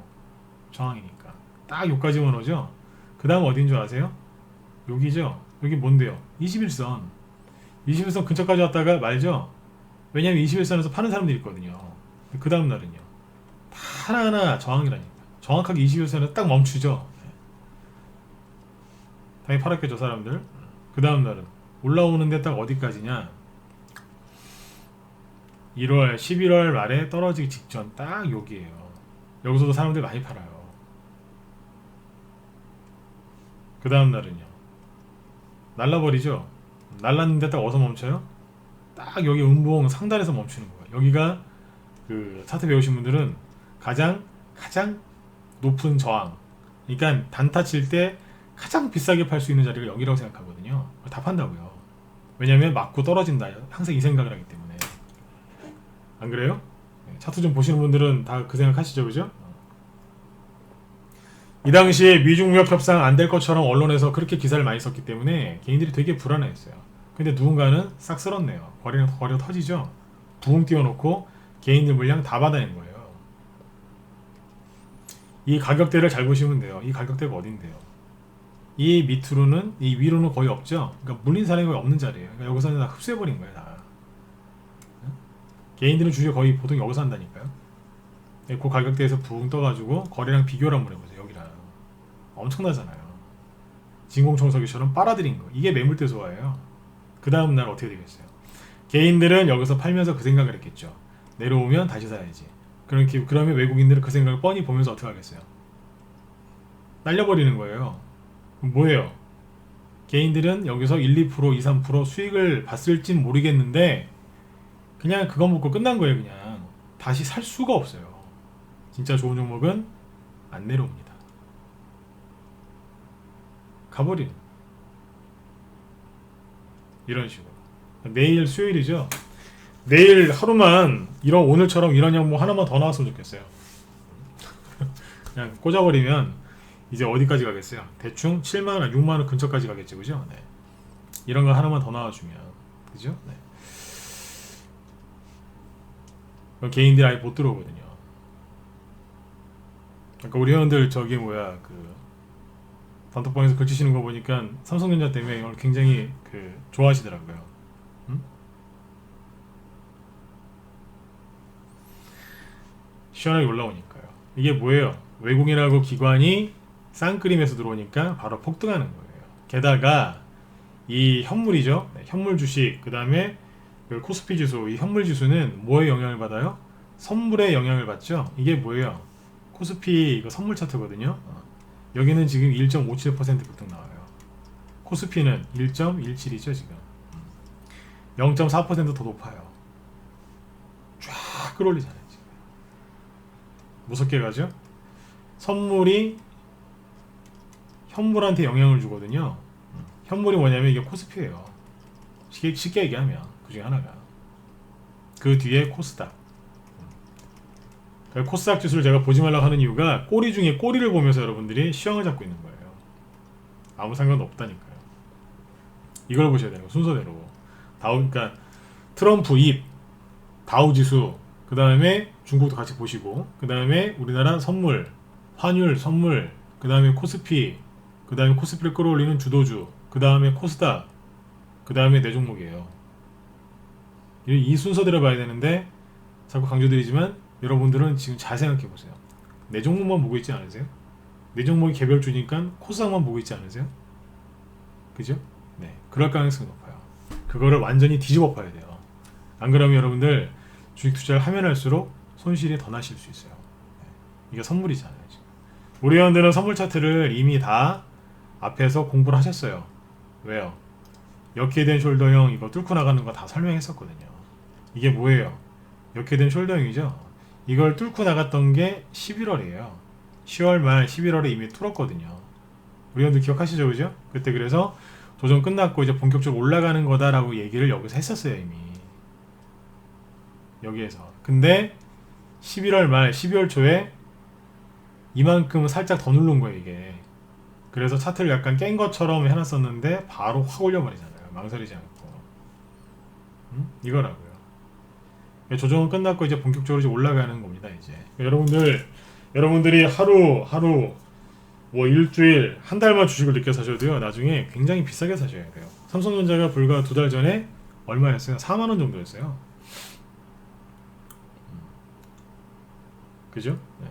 저항이니까. 딱 여기까지만 오죠. 그 다음 어딘 줄 아세요? 여기죠. 여기 뭔데요? 21선. 21선 근처까지 왔다가 말죠. 왜냐면 21선에서 파는 사람들이 있거든요. 그 다음 날은요. 다 하나하나 저항이라니까. 정확하게 21선에 딱 멈추죠. 당연히 팔았겠죠 사람들. 그 다음 날은 올라오는데 딱 어디까지냐. 1월, 11월 말에 떨어지기 직전 딱 여기에요. 여기서도 사람들이 많이 팔아요. 그 다음 날은요. 날라버리죠. 날랐는데 딱 어디서 멈춰요? 딱 여기 음봉 상단에서 멈추는 거예요. 여기가 그 차트 배우신 분들은 가장 높은 저항. 그러니까 단타 칠 때 가장 비싸게 팔 수 있는 자리가 여기라고 생각하거든요. 다 판다고요. 왜냐면 맞고 떨어진다. 항상 이 생각을 하기 때문에. 안 그래요? 차트 좀 보시는 분들은 다 그 생각 하시죠, 그죠? 이 당시에 미중 무역 협상 안 될 것처럼 언론에서 그렇게 기사를 많이 썼기 때문에 개인들이 되게 불안해했어요. 근데 누군가는 싹 쓸었네요. 거래가 터지죠. 붕 띄워놓고 개인들 물량 다 받아낸 거예요. 이 가격대를 잘 보시면 돼요. 이 가격대가 어딘데요? 이 밑으로는, 이 위로는 거의 없죠. 그러니까 물린 사람이 거의 없는 자리예요. 그러니까 여기서는 다 흡수해버린 거예요, 다. 개인들은 주로 거의 보통 여기서 한다니까요. 그 가격대에서 붕 떠가지고 거래량 비교를 한번 해보세요. 여기랑 엄청나잖아요. 진공청소기처럼 빨아들인 거. 이게 매물대 소화예요. 그 다음날 어떻게 되겠어요? 개인들은 여기서 팔면서 그 생각을 했겠죠. 내려오면 다시 사야지. 그러면 외국인들은 그 생각을 뻔히 보면서 어떻게 하겠어요? 날려버리는 거예요. 그럼 뭐예요? 개인들은 여기서 1, 2%, 2, 3% 수익을 봤을진 모르겠는데 그냥 그거 먹고 끝난 거예요. 그냥 다시 살 수가 없어요. 진짜 좋은 종목은 안 내려옵니다. 가버리는 이런 식으로. 내일 수요일이죠. 내일 하루만 오늘처럼 이런 양목 하나만 더 나왔으면 좋겠어요. 그냥 꽂아버리면 이제 어디까지 가겠어요? 대충 7만원, 6만원 근처까지 가겠죠, 그죠? 네. 이런 거 하나만 더 나와주면, 그죠? 네. 그럼 개인들이 아예 못 들어오거든요. 그러니까 우리 회원들 저기 단톡방에서 글 치시는 거 보니까 삼성전자 때문에 이걸 굉장히 좋아하시더라고요. 시원하게 올라오니까요. 이게 뭐예요? 외국인하고 기관이 쌍끌임에서 들어오니까 바로 폭등하는 거예요. 게다가 이 현물이죠. 네, 현물 주식, 그 다음에 코스피 지수, 이 현물 지수는 뭐에 영향을 받아요? 선물에 영향을 받죠. 이게 뭐예요? 코스피 이거 선물 차트거든요. 여기는 지금 1.57% 급등 나와요. 코스피는 1.17이죠 지금. 0.4% 더 높아요. 쫙 끌어올리잖아요. 지금. 무섭게 가죠? 선물이 현물한테 영향을 주거든요. 현물이 뭐냐면 이게 코스피예요. 쉽게 얘기하면 그 중에 하나가. 그 뒤에 코스닥. 코스닥 지수를 제가 보지 말라고 하는 이유가 꼬리 중에 꼬리를 보면서 여러분들이 시황을 잡고 있는 거예요. 아무 상관도 없다니까요. 이걸 보셔야 되는 거 순서대로. 그러니까 트럼프 입, 다우 지수, 그 다음에 중국도 같이 보시고, 그 다음에 우리나라 선물, 환율, 선물, 그 다음에 코스피, 그 다음에 코스피를 끌어올리는 주도주, 그 다음에 코스닥, 그 다음에 내 종목이에요. 이 순서대로 봐야 되는데 자꾸 강조드리지만 여러분들은 지금 잘 생각해보세요. 내 종목만 보고 있지 않으세요? 내 종목이 개별주니까 코스닥만 보고 있지 않으세요? 그죠? 네, 그럴 가능성이 높아요. 그거를 완전히 뒤집어 봐야 돼요. 안 그러면 여러분들 주식 투자를 하면 할수록 손실이 더 나실 수 있어요. 네, 이게 선물이잖아요. 지금. 우리 회원들은 선물 차트를 이미 다 앞에서 공부를 하셨어요. 왜요? 역회된 숄더형 이거 뚫고 나가는 거 다 설명했었거든요. 이게 뭐예요? 역회된 숄더형이죠. 이걸 뚫고 나갔던 게 11월이에요. 10월 말 11월에 이미 뚫었거든요. 우리 회원들 기억하시죠, 그죠? 그때 그래서 도전 끝났고 이제 본격적으로 올라가는 거다라고 얘기를 여기서 했었어요, 이미. 여기에서. 근데 11월 말 12월 초에 이만큼 살짝 더 누른 거예요, 이게. 그래서 차트를 약간 깬 것처럼 해놨었는데 바로 확 올려버리잖아요. 망설이지 않고. 이거라고요. 조정은 끝났고 이제 본격적으로 이제 올라가는 겁니다. 이제 여러분들이 하루 뭐 일주일 한 달만 주식을 늦게 사셔도요 나중에 굉장히 비싸게 사셔야 돼요. 삼성전자가 불과 2달 전에 얼마였어요? 4만원 정도였어요. 그죠? 네.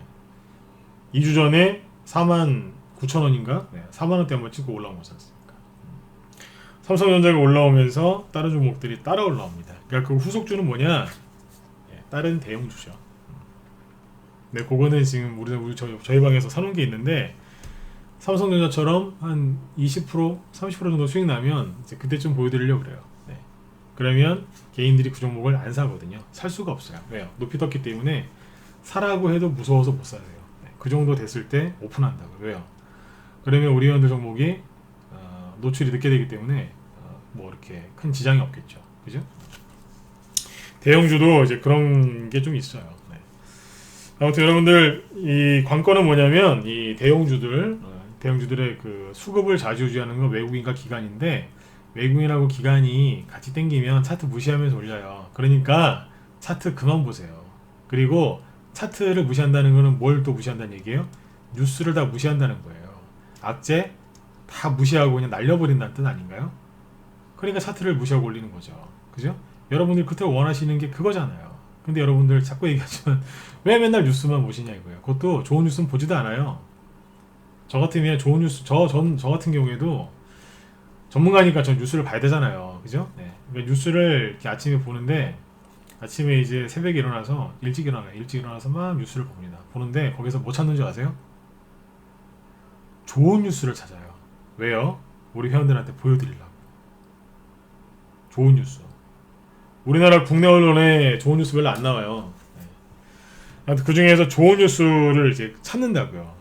2주 전에 49,000원인가? 네. 4만원대 한번 찍고 올라온 거지 않습니까? 삼성전자가 올라오면서 다른 종목들이 따라 올라옵니다. 그러니까 그 후속주는 뭐냐? 네. 다른 대형주죠. 네, 그거는 지금 저희 방에서 사놓은 게 있는데, 삼성전자처럼 한 20%, 30% 정도 수익 나면 이제 그때쯤 보여드리려고 그래요. 네. 그러면 개인들이 그 종목을 안 사거든요. 살 수가 없어요. 왜요? 높이 떴기 때문에 사라고 해도 무서워서 못 사세요. 네. 그 정도 됐을 때 오픈한다고요. 왜요? 그러면 우리 회원들 종목이 노출이 늦게 되기 때문에 뭐 이렇게 큰 지장이 없겠죠. 그죠? 대형주도 이제 그런 게 좀 있어요. 네. 아무튼 여러분들 이 관건은 뭐냐면 이 대형주들의 그 수급을 좌지우지하는 건 외국인과 기관인데, 외국인하고 기관이 같이 땡기면 차트 무시하면서 올려요. 그러니까 차트 그만 보세요. 그리고 차트를 무시한다는 거는 뭘 또 무시한다는 얘기예요? 뉴스를 다 무시한다는 거예요. 악재 다 무시하고 그냥 날려버린다는 뜻 아닌가요? 그러니까 차트를 무시하고 올리는 거죠. 그죠? 여러분들이 그토록 원하시는 게 그거잖아요. 근데 여러분들 자꾸 얘기하지만 왜 맨날 뉴스만 보시냐 이거예요. 그것도 좋은 뉴스는 보지도 않아요. 저 같으면 좋은 뉴스, 저 같은 경우에도 전문가니까 전 뉴스를 봐야 되잖아요. 그죠? 네. 그러니까 뉴스를 이렇게 아침에 보는데, 아침에 이제 새벽에 일어나서 일찍 일어나서 막 뉴스를 봅니다. 보는데 거기서 뭐 찾는 줄 아세요? 좋은 뉴스를 찾아요. 왜요? 우리 회원들한테 보여드리려고. 좋은 뉴스. 우리나라 국내 언론에 좋은 뉴스 별로 안 나와요. 네. 그 중에서 좋은 뉴스를 이제 찾는다고요.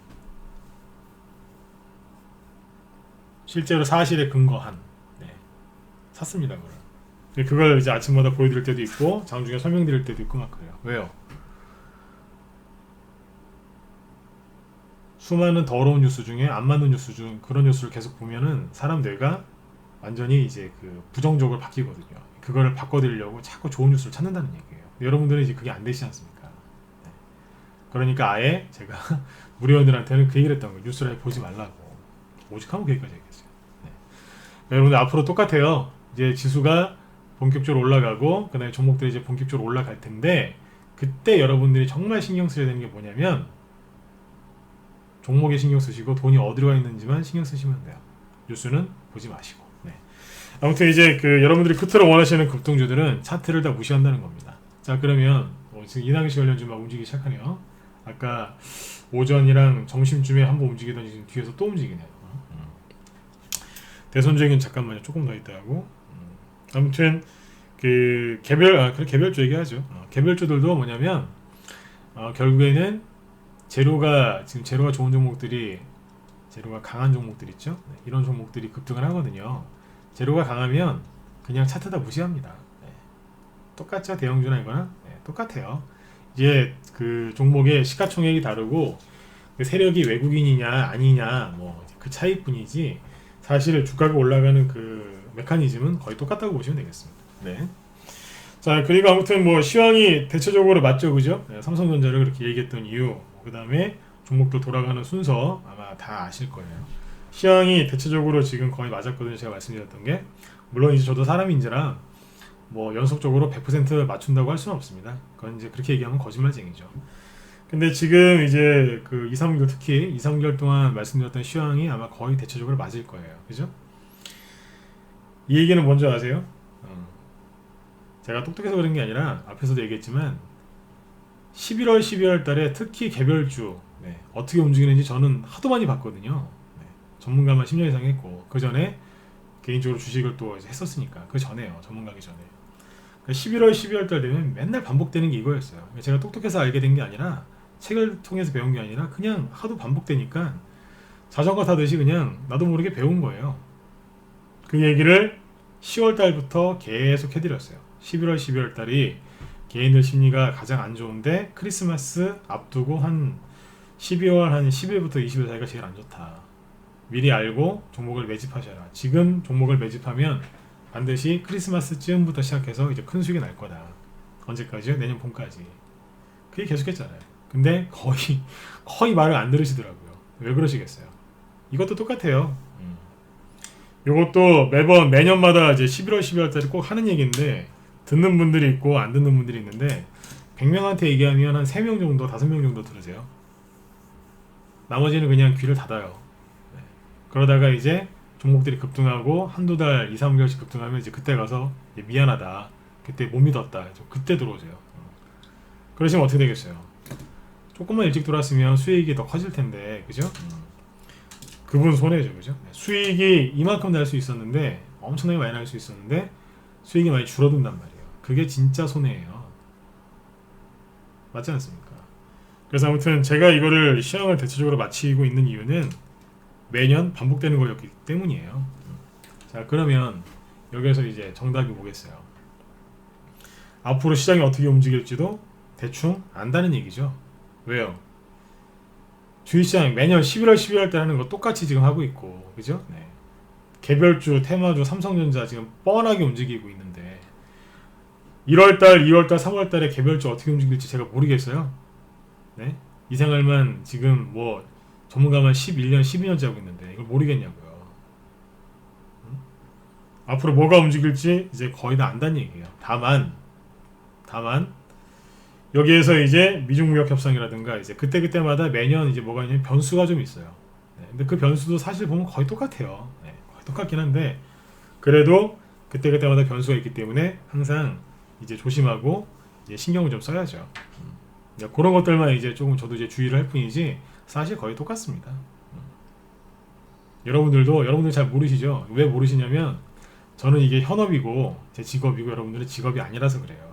실제로 사실에 근거한. 네. 샀습니다, 그걸 이제 아침마다 보여드릴 때도 있고, 장중에 설명드릴 때도 있고 막 그래요. 왜요? 수많은 더러운 뉴스 중에 안 맞는 뉴스 중 그런 뉴스를 계속 보면은 사람 뇌가 완전히 이제 그 부정적으로 바뀌거든요. 그거를 바꿔드리려고 자꾸 좋은 뉴스를 찾는다는 얘기예요. 여러분들은 이제 그게 안 되시지 않습니까? 네. 그러니까 아예 제가 무료원들한테는 그 얘기를 했던 거예요. 뉴스를 보지 말라고. 오직하면 그 얘기까지 얘기했어요. 네. 여러분들 앞으로 똑같아요. 이제 지수가 본격적으로 올라가고, 그 다음에 종목들이 이제 본격적으로 올라갈 텐데, 그때 여러분들이 정말 신경 쓰셔야 되는 게 뭐냐면, 종목에 신경 쓰시고 돈이 어디로 가 있는지만 신경 쓰시면 돼요. 뉴스는 보지 마시고. 네. 아무튼 이제 그 여러분들이 그토록 원하시는 급등주들은 차트를 다 무시한다는 겁니다. 자, 그러면 지금 이낙연 관련주 막 움직이기 시작하네요. 아까 오전이랑 점심쯤에 한번 움직이더니 지금 뒤에서 또 움직이네요. 대선주행은 잠깐만요. 조금 더 있다 하고. 아무튼 그 개별주 얘기하죠. 개별주들도 뭐냐면 결국에는 재료가 좋은 종목들이, 재료가 강한 종목들 있죠. 네, 이런 종목들이 급등을 하거든요. 재료가 강하면 그냥 차트 다 무시합니다. 네. 똑같죠? 대형주나 이거나 네, 똑같아요. 이제 그 종목의 시가총액이 다르고 그 세력이 외국인이냐 아니냐 뭐 그 차이뿐이지, 사실 주가가 올라가는 그 메커니즘은 거의 똑같다고 보시면 되겠습니다. 네. 자, 그리고 아무튼 뭐 시황이 대체적으로 맞죠, 그죠? 네, 삼성전자를 그렇게 얘기했던 이유, 그 다음에 종목도 돌아가는 순서 아마 다 아실 거예요. 시황이 대체적으로 지금 거의 맞았거든요. 제가 말씀드렸던 게. 물론 이제 저도 사람인지라 뭐 연속적으로 100% 맞춘다고 할 수는 없습니다. 그건 이제 그렇게 얘기하면 거짓말쟁이죠. 근데 지금 이제 그 2, 3개월, 특히 2, 3개월 동안 말씀드렸던 시황이 아마 거의 대체적으로 맞을 거예요. 그죠? 이 얘기는 뭔지 아세요? 제가 똑똑해서 그런 게 아니라 앞에서도 얘기했지만 11월, 12월 달에 특히 개별주 어떻게 움직이는지 저는 하도 많이 봤거든요. 전문가만 10년 이상 했고, 그 전에 개인적으로 주식을 또 했었으니까, 그 전에요. 전문가기 전에. 11월, 12월 달 되면 맨날 반복되는 게 이거였어요. 제가 똑똑해서 알게 된 게 아니라, 책을 통해서 배운 게 아니라 그냥 하도 반복되니까 자전거 타듯이 그냥 나도 모르게 배운 거예요. 그 얘기를 10월 달부터 계속 해드렸어요. 11월, 12월 달이 개인들 심리가 가장 안 좋은데, 크리스마스 앞두고 한 12월 한 10일부터 20일 사이가 제일 안 좋다. 미리 알고 종목을 매집하셔라. 지금 종목을 매집하면 반드시 크리스마스쯤부터 시작해서 이제 큰 수익이 날 거다. 언제까지요? 내년 봄까지. 그게 계속했잖아요. 근데 거의 말을 안 들으시더라고요. 왜 그러시겠어요? 이것도 똑같아요. 요것도 매년마다 이제 11월 12월 달에 꼭 하는 얘기인데 듣는 분들이 있고 안 듣는 분들이 있는데 100명한테 얘기하면 한 3명 정도 5명 정도 들으세요. 나머지는 그냥 귀를 닫아요. 네. 그러다가 이제 종목들이 급등하고 한두 달 2, 3개월씩 급등하면 이제 그때 가서 이제 미안하다, 그때 못 믿었다, 그때 들어오세요. 그러시면 어떻게 되겠어요? 조금만 일찍 들어왔으면 수익이 더 커질 텐데, 그죠? 그분 손해죠, 그죠? 수익이 이만큼 날 수 있었는데 엄청나게 많이 날 수 있었는데 수익이 많이 줄어든단 말이에요. 그게 진짜 손해예요. 맞지 않습니까? 그래서 아무튼 제가 이거를 시황을 대체적으로 마치고 있는 이유는 매년 반복되는 거였기 때문이에요. 자, 그러면 여기에서 이제 정답이 뭐겠어요? 앞으로 시장이 어떻게 움직일지도 대충 안다는 얘기죠. 왜요? 주식시장 매년 11월 12월 때 하는 거 똑같이 지금 하고 있고, 그죠? 네. 개별주, 테마주, 삼성전자 지금 뻔하게 움직이고 있는데 1월달, 2월달, 3월달에 개별주 어떻게 움직일지 제가 모르겠어요. 네? 이 생활만 지금 뭐 전문가만 11년, 12년째 하고 있는데 이걸 모르겠냐고요. 앞으로 뭐가 움직일지 이제 거의 다 안다는 얘기예요. 다만 여기에서 이제 미중 무역 협상이라든가 이제 그때마다 매년 이제 뭐가 있냐면 변수가 좀 있어요. 네, 근데 그 변수도 사실 보면 거의 똑같아요. 네, 거의 똑같긴 한데 그래도 그때마다 변수가 있기 때문에 항상 이제 조심하고 이제 신경을 좀 써야죠. 그런 것들만 이제 조금 저도 이제 주의를 할 뿐이지 사실 거의 똑같습니다. 여러분들 잘 모르시죠? 왜 모르시냐면 저는 이게 현업이고 제 직업이고 여러분들은 직업이 아니라서 그래요.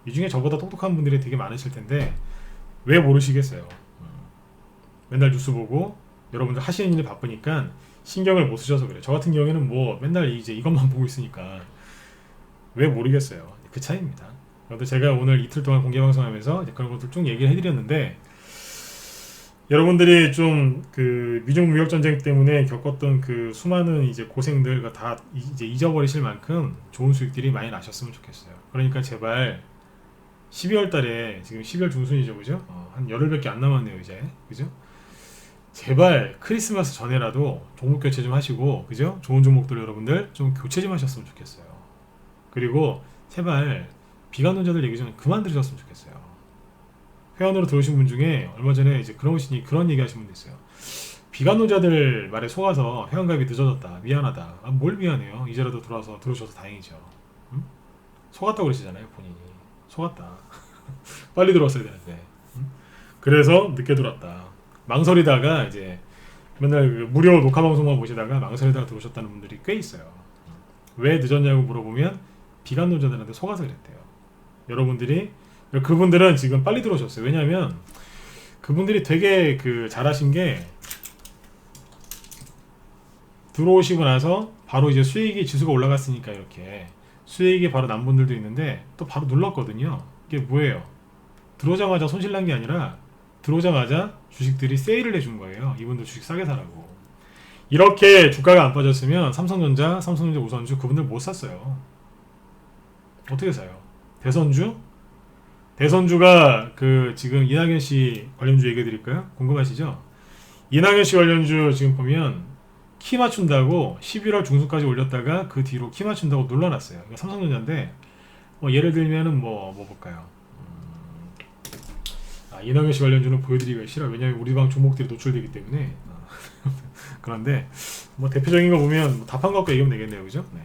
이 중에 저보다 똑똑한 분들이 되게 많으실 텐데 왜 모르시겠어요? 맨날 뉴스 보고 여러분들 하시는 일이 바쁘니까 신경을 못 쓰셔서 그래요. 저 같은 경우에는 뭐 맨날 이제 이것만 보고 있으니까 왜 모르겠어요. 그 차이입니다. 그래도 제가 오늘 이틀 동안 공개 방송하면서 그런 것들 쭉 얘기를 해드렸는데 여러분들이 좀 그 미중 무역 전쟁 때문에 겪었던 그 수많은 이제 고생들 다 이제 잊어버리실 만큼 좋은 수익들이 많이 나셨으면 좋겠어요. 그러니까 제발 12월 달에 지금 12월 중순이죠, 그죠? 한 열흘밖에 안 남았네요, 이제, 그죠? 제발 크리스마스 전에라도 종목 교체 좀 하시고, 그죠? 좋은 종목들 여러분들 좀 교체 좀 하셨으면 좋겠어요. 그리고 제발 비관론자들 얘기 좀 그만 들으셨으면 좋겠어요. 회원으로 들어오신 분 중에 얼마 전에 이제 그런 얘기 하신 분도 있어요. 비관론자들 말에 속아서 회원가입이 늦어졌다, 미안하다. 아, 뭘 미안해요? 이제라도 들어오셔서 다행이죠. 응? 속았다고 그러시잖아요, 본인이. 속았다. 빨리 들어왔어야 되는데. 응? 그래서 늦게 들어왔다. 망설이다가 이제 맨날 그 무료 녹화 방송만 보시다가 망설이다가 들어오셨다는 분들이 꽤 있어요. 왜 늦었냐고 물어보면 비관론자들한테 속아서 그랬대요. 여러분들이 그분들은 지금 빨리 들어오셨어요. 왜냐하면 그분들이 되게 그 잘하신 게 들어오시고 나서 바로 이제 수익이 지수가 올라갔으니까 이렇게 수익이 바로 난 분들도 있는데 또 바로 눌렀거든요. 이게 뭐예요? 들어오자마자 손실난 게 아니라 들어오자마자 주식들이 세일을 해준 거예요. 이분들 주식 싸게 사라고. 이렇게 주가가 안 빠졌으면 삼성전자 우선주 그분들 못 샀어요. 어떻게 사요? 대선주가 그 지금 이낙연 씨 관련주 얘기해 드릴까요? 궁금하시죠? 이낙연 씨 관련주 지금 보면 키 맞춘다고 11월 중순까지 올렸다가 그 뒤로 키 맞춘다고 눌러놨어요. 이거 삼성전자인데 예를 들면은 뭐 볼까요? 이낙연 씨 관련주는 보여드리기가 싫어. 왜냐하면 우리 방 종목들이 노출되기 때문에. 그런데 뭐 대표적인 거 보면 뭐 답한 거 갖고 얘기하면 되겠네요, 그죠? 네.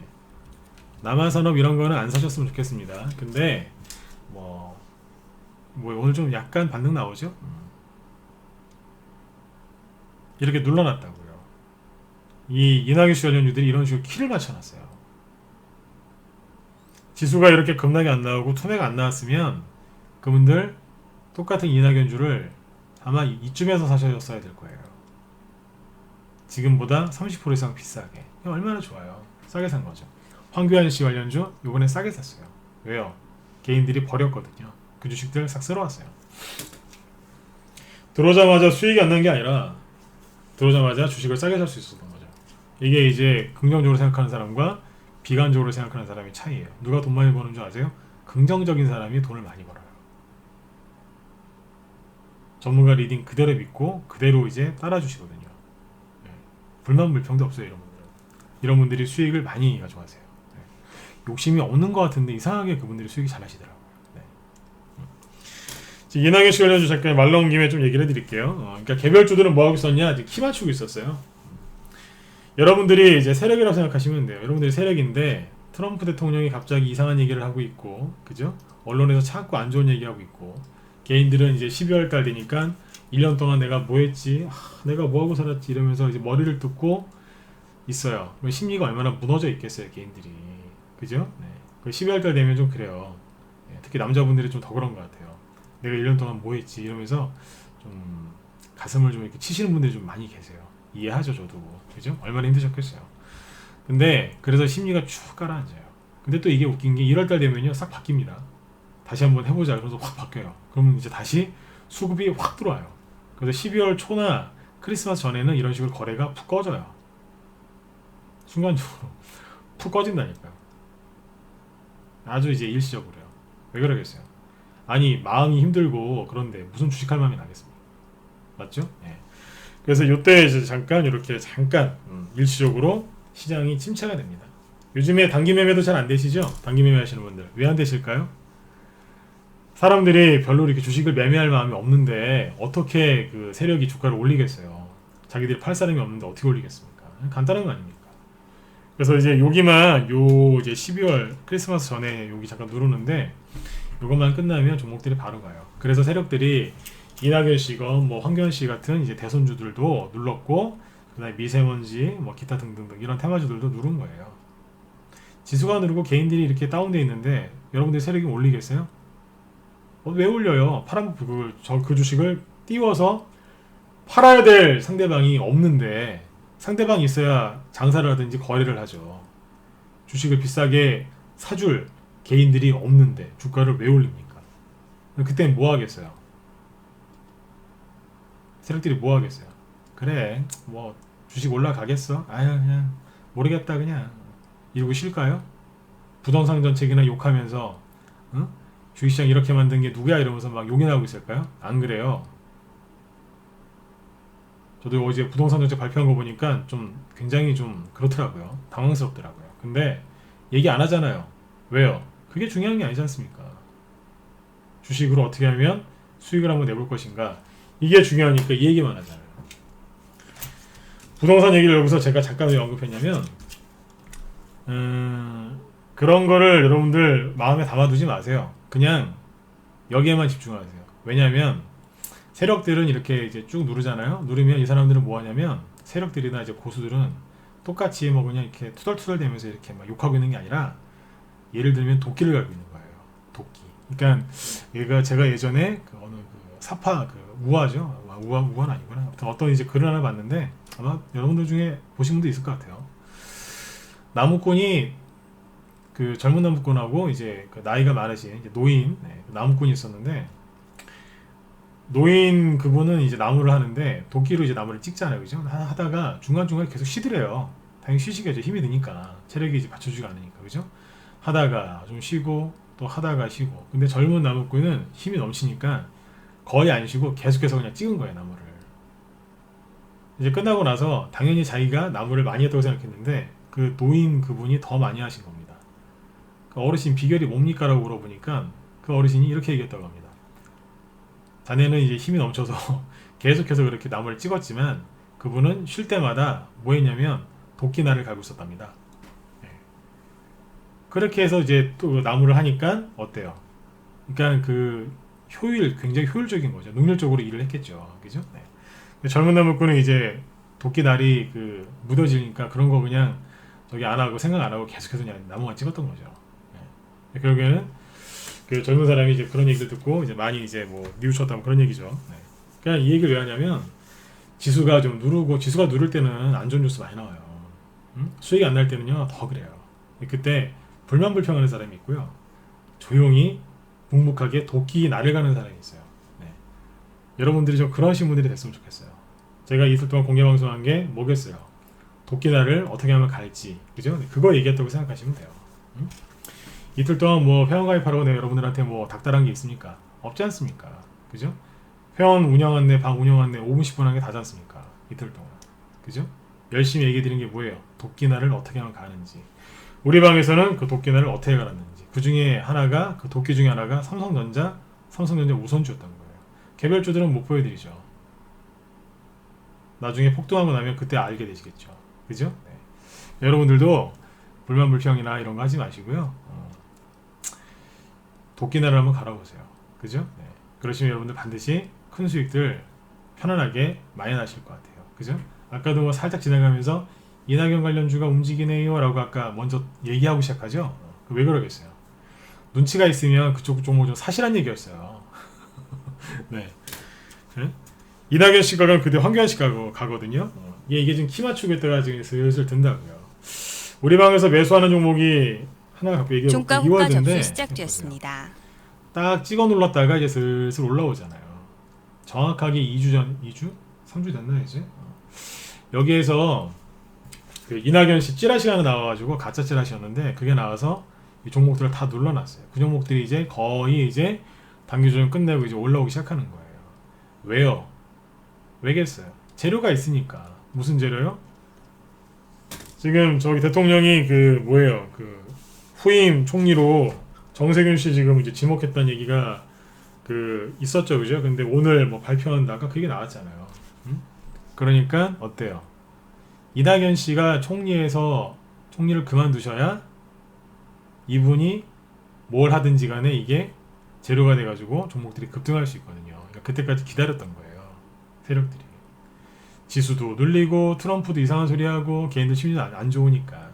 남한산업 이런 거는 안 사셨으면 좋겠습니다. 근데 뭐 오늘 좀 약간 반등 나오죠? 이렇게 눌러놨다고요. 이 이낙연 씨 관련주들이 이런 식으로 키를 맞춰놨어요. 지수가 이렇게 급락이 안 나오고 투매가 안 나왔으면 그분들 똑같은 이낙연주를 아마 이쯤에서 사셨어야 될 거예요. 지금보다 30% 이상 비싸게. 얼마나 좋아요. 싸게 산 거죠. 황교안 씨 관련주 요번에 싸게 샀어요. 왜요? 개인들이 버렸거든요. 그 주식들 싹 쓸어왔어요. 들어오자마자 수익이 안 난 게 아니라 들어오자마자 주식을 싸게 살 수 있었던 거죠. 이게 이제 긍정적으로 생각하는 사람과 비관적으로 생각하는 사람의 차이예요. 누가 돈 많이 버는 줄 아세요? 긍정적인 사람이 돈을 많이 벌어요. 전문가 리딩 그대로 믿고 그대로 이제 따라주시거든요. 불만 불평도 없어요, 이런 분들은. 이런 분들이 수익을 많이 가져가세요. 네. 욕심이 없는 것 같은데 이상하게 그분들이 수익이 잘 하시더라고요. 네. 이낙연 씨 관련해서 잠깐 말 나온 김에 좀 얘기를 해드릴게요. 그러니까 개별주들은 뭐 하고 있었냐? 이제 키 맞추고 있었어요. 여러분들이 이제 세력이라고 생각하시면 돼요. 여러분들이 세력인데 트럼프 대통령이 갑자기 이상한 얘기를 하고 있고, 그죠? 언론에서 자꾸 안 좋은 얘기하고 있고, 개인들은 이제 12월 달 되니까 1년 동안 내가 뭐 했지? 내가 뭐 하고 살았지? 이러면서 이제 머리를 뜯고 있어요. 심리가 얼마나 무너져 있겠어요, 개인들이. 그죠? 네. 그 12월 달 되면 좀 그래요. 네. 특히 남자분들이 좀 더 그런 것 같아요. 내가 1년 동안 뭐 했지? 이러면서 좀 가슴을 좀 이렇게 치시는 분들이 좀 많이 계세요. 이해하죠, 저도. 그죠? 얼마나 힘드셨겠어요. 근데 그래서 심리가 쭉 가라앉아요. 근데 또 이게 웃긴 게 1월 달 되면요, 싹 바뀝니다. 다시 한번 해보자. 그래서 확 바뀌어요. 그러면 이제 다시 수급이 확 들어와요. 그래서 12월 초나 크리스마스 전에는 이런 식으로 거래가 푹 꺼져요. 순간적으로 푹 꺼진다니까요. 아주 이제 일시적으로요. 왜 그러겠어요? 아니, 마음이 힘들고 그런데 무슨 주식할 마음이 나겠습니까? 맞죠? 예. 그래서 이때 이제 잠깐 이렇게 일시적으로 시장이 침체가 됩니다. 요즘에 단기 매매도 잘 안 되시죠? 단기 매매 하시는 분들 왜 안 되실까요? 사람들이 별로 이렇게 주식을 매매할 마음이 없는데 어떻게 그 세력이 주가를 올리겠어요? 자기들이 팔 사람이 없는데 어떻게 올리겠습니까? 간단한 거 아닙니까? 그래서 이제 여기만 이제 12월 크리스마스 전에 여기 잠깐 누르는데 이것만 끝나면 종목들이 바로 가요. 그래서 세력들이 이낙연 씨건 뭐 황교안 씨 같은 이제 대선주들도 눌렀고, 그다음에 미세먼지 뭐 기타 등등등 이런 테마주들도 누른 거예요. 지수가 누르고 개인들이 이렇게 다운돼 있는데 여러분들 세력이 올리겠어요? 왜 올려요? 그 주식을 띄워서 팔아야 될 상대방이 없는데, 상대방이 있어야 장사를 하든지 거래를 하죠. 주식을 비싸게 사줄 개인들이 없는데 주가를 왜 올립니까? 그때는 뭐 하겠어요? 세력들이 뭐 하겠어요? 그래, 뭐 주식 올라가겠어? 아유, 그냥 모르겠다 그냥 이러고 쉴까요? 부동산 정책이나 욕하면서 응? 주식시장 이렇게 만든 게 누구야? 이러면서 막 욕이나 하고 있을까요? 안 그래요. 저도 어제 부동산 정책 발표한 거 보니까 좀 굉장히 좀 그렇더라고요. 당황스럽더라고요. 근데 얘기 안 하잖아요. 왜요? 그게 중요한 게 아니지 않습니까? 주식으로 어떻게 하면 수익을 한번 내볼 것인가, 이게 중요하니까 이 얘기만 하잖아요. 부동산 얘기를 여기서 제가 잠깐 왜 언급했냐면, 그런 거를 여러분들 마음에 담아두지 마세요. 그냥 여기에만 집중하세요. 왜냐하면 세력들은 이렇게 이제 쭉 누르잖아요. 누르면 이 사람들은 뭐 하냐면, 세력들이나 이제 고수들은 똑같이 뭐 그냥 이렇게 투덜투덜 대면서 이렇게 막 욕하고 있는 게 아니라, 예를 들면 도끼를 갈고 있는 거예요. 도끼. 그러니까 얘가 제가 예전에 그 어느 그 사파 그 우화죠. 우화는 아니구나. 아무튼 어떤 이제 글을 하나 봤는데 아마 여러분들 중에 보신 분도 있을 것 같아요. 나무꾼이 그 젊은 나무꾼하고 이제 그 나이가 많으신 이제 노인 나무꾼이 있었는데, 노인 그분은 이제 나무를 하는데 도끼로 이제 나무를 찍잖아요, 그죠? 하다가 중간중간에 계속 쉬더래요. 당연히 쉬시겠죠. 힘이 드니까, 체력이 이제 받쳐주지가 않으니까, 그죠? 하다가 좀 쉬고 또 하다가 쉬고. 근데 젊은 나무꾼은 힘이 넘치니까 거의 안 쉬고 계속해서 그냥 찍은 거예요, 나무를. 이제 끝나고 나서 당연히 자기가 나무를 많이 했다고 생각했는데 그 노인 그분이 더 많이 하신 겁니다. 그 어르신 비결이 뭡니까? 라고 물어보니까 그 어르신이 이렇게 얘기했다고 합니다. 자네는 이제 힘이 넘쳐서 계속해서 그렇게 나무를 찍었지만 그분은 쉴 때마다 뭐 했냐면 도끼날을 갈고 있었답니다. 그렇게 해서 이제 또 나무를 하니까 어때요? 그러니까 그 굉장히 효율적인 거죠. 능률적으로 일을 했겠죠. 그죠? 네. 젊은 나무꾼은 이제 도끼날이 그 묻어지니까 그런 거 그냥 저기 안 하고 생각 안 하고 계속해서 그냥 나무만 찍었던 거죠. 네. 결국에는 그 젊은 사람이 이제 그런 얘기를 듣고 이제 많이 이제 뭐 뉘우쳤다 그런 얘기죠. 네. 그냥 이 얘기를 왜 하냐면, 지수가 좀 누르고, 지수가 누를 때는 안 좋은 뉴스 많이 나와요. 수익이 안 날 때는요 더 그래요. 그때 불만불평하는 사람이 있고요, 조용히 묵묵하게 도끼 날을 가는 사람이 있어요. 네. 여러분들이 좀 그러신 분들이 됐으면 좋겠어요. 제가 이틀 동안 공개 방송한 게 뭐겠어요? 도끼 날을 어떻게 하면 갈지, 그죠? 네. 그거 얘기했다고 생각하시면 돼요. 이틀 동안 뭐 회원가입하라고 내가 여러분들한테 뭐 닥달한 게 있습니까? 없지 않습니까? 그죠? 회원 운영한데 방 운영한데 5분 10분 한 게 다지 않습니까? 이틀 동안. 그죠? 열심히 얘기해 드린 게 뭐예요? 도끼날을 어떻게 하면 가는지, 우리 방에서는 그 도끼날을 어떻게 갈았는지, 그 중에 하나가, 그 도끼 중에 하나가 삼성전자 우선주였던 거예요. 개별주들은 못 보여드리죠. 나중에 폭등하고 나면 그때 알게 되시겠죠. 그죠? 네. 여러분들도 불만불평이나 이런 거 하지 마시고요. 도끼날을 한번 갈아보세요. 그죠? 네. 그러시면 여러분들 반드시 큰 수익들 편안하게 많이 나실 것 같아요. 그죠? 아까도 뭐 살짝 지나가면서 이낙연 관련주가 움직이네요 라고 아까 먼저 얘기하고 시작하죠. 왜 그러겠어요? 눈치가 있으면 그쪽 종목 좀 사실한 얘기였어요. 네. 네? 이낙연 씨가 가면 그때 황교안 씨가 가거든요. 이게 지금 키 맞추고 있다가 지금 슬슬 든다고요. 우리 방에서 매수하는 종목이 하나 갖고 얘기해볼게요. 종가 호가 접수 시작되었습니다. 딱 찍어 눌렀다가 이제 슬슬 올라오잖아요. 정확하게 2주 전, 2주? 3주 됐나 이제? 여기에서 그 이낙연 씨 찌라시가 하나 나와가지고 가짜 찌라시였는데 그게 나와서 이 종목들을 다 눌러놨어요. 그 종목들이 이제 거의 이제 단기 조정 끝내고 이제 올라오기 시작하는 거예요. 왜요? 왜겠어요? 재료가 있으니까. 무슨 재료요? 지금 저기 대통령이 그 뭐예요? 그 후임 총리로 정세균 씨 지금 이제 지목했다는 얘기가 그 있었죠, 그죠? 근데 오늘 뭐 발표한다가 그게 나왔잖아요. 그러니까 어때요? 이낙연 씨가 총리를 그만두셔야 이분이 뭘 하든지 간에 이게 재료가 돼가지고 종목들이 급등할 수 있거든요. 그러니까 그때까지 기다렸던 거예요. 세력들이. 지수도 눌리고 트럼프도 이상한 소리 하고 개인들 심리도 안 좋으니까.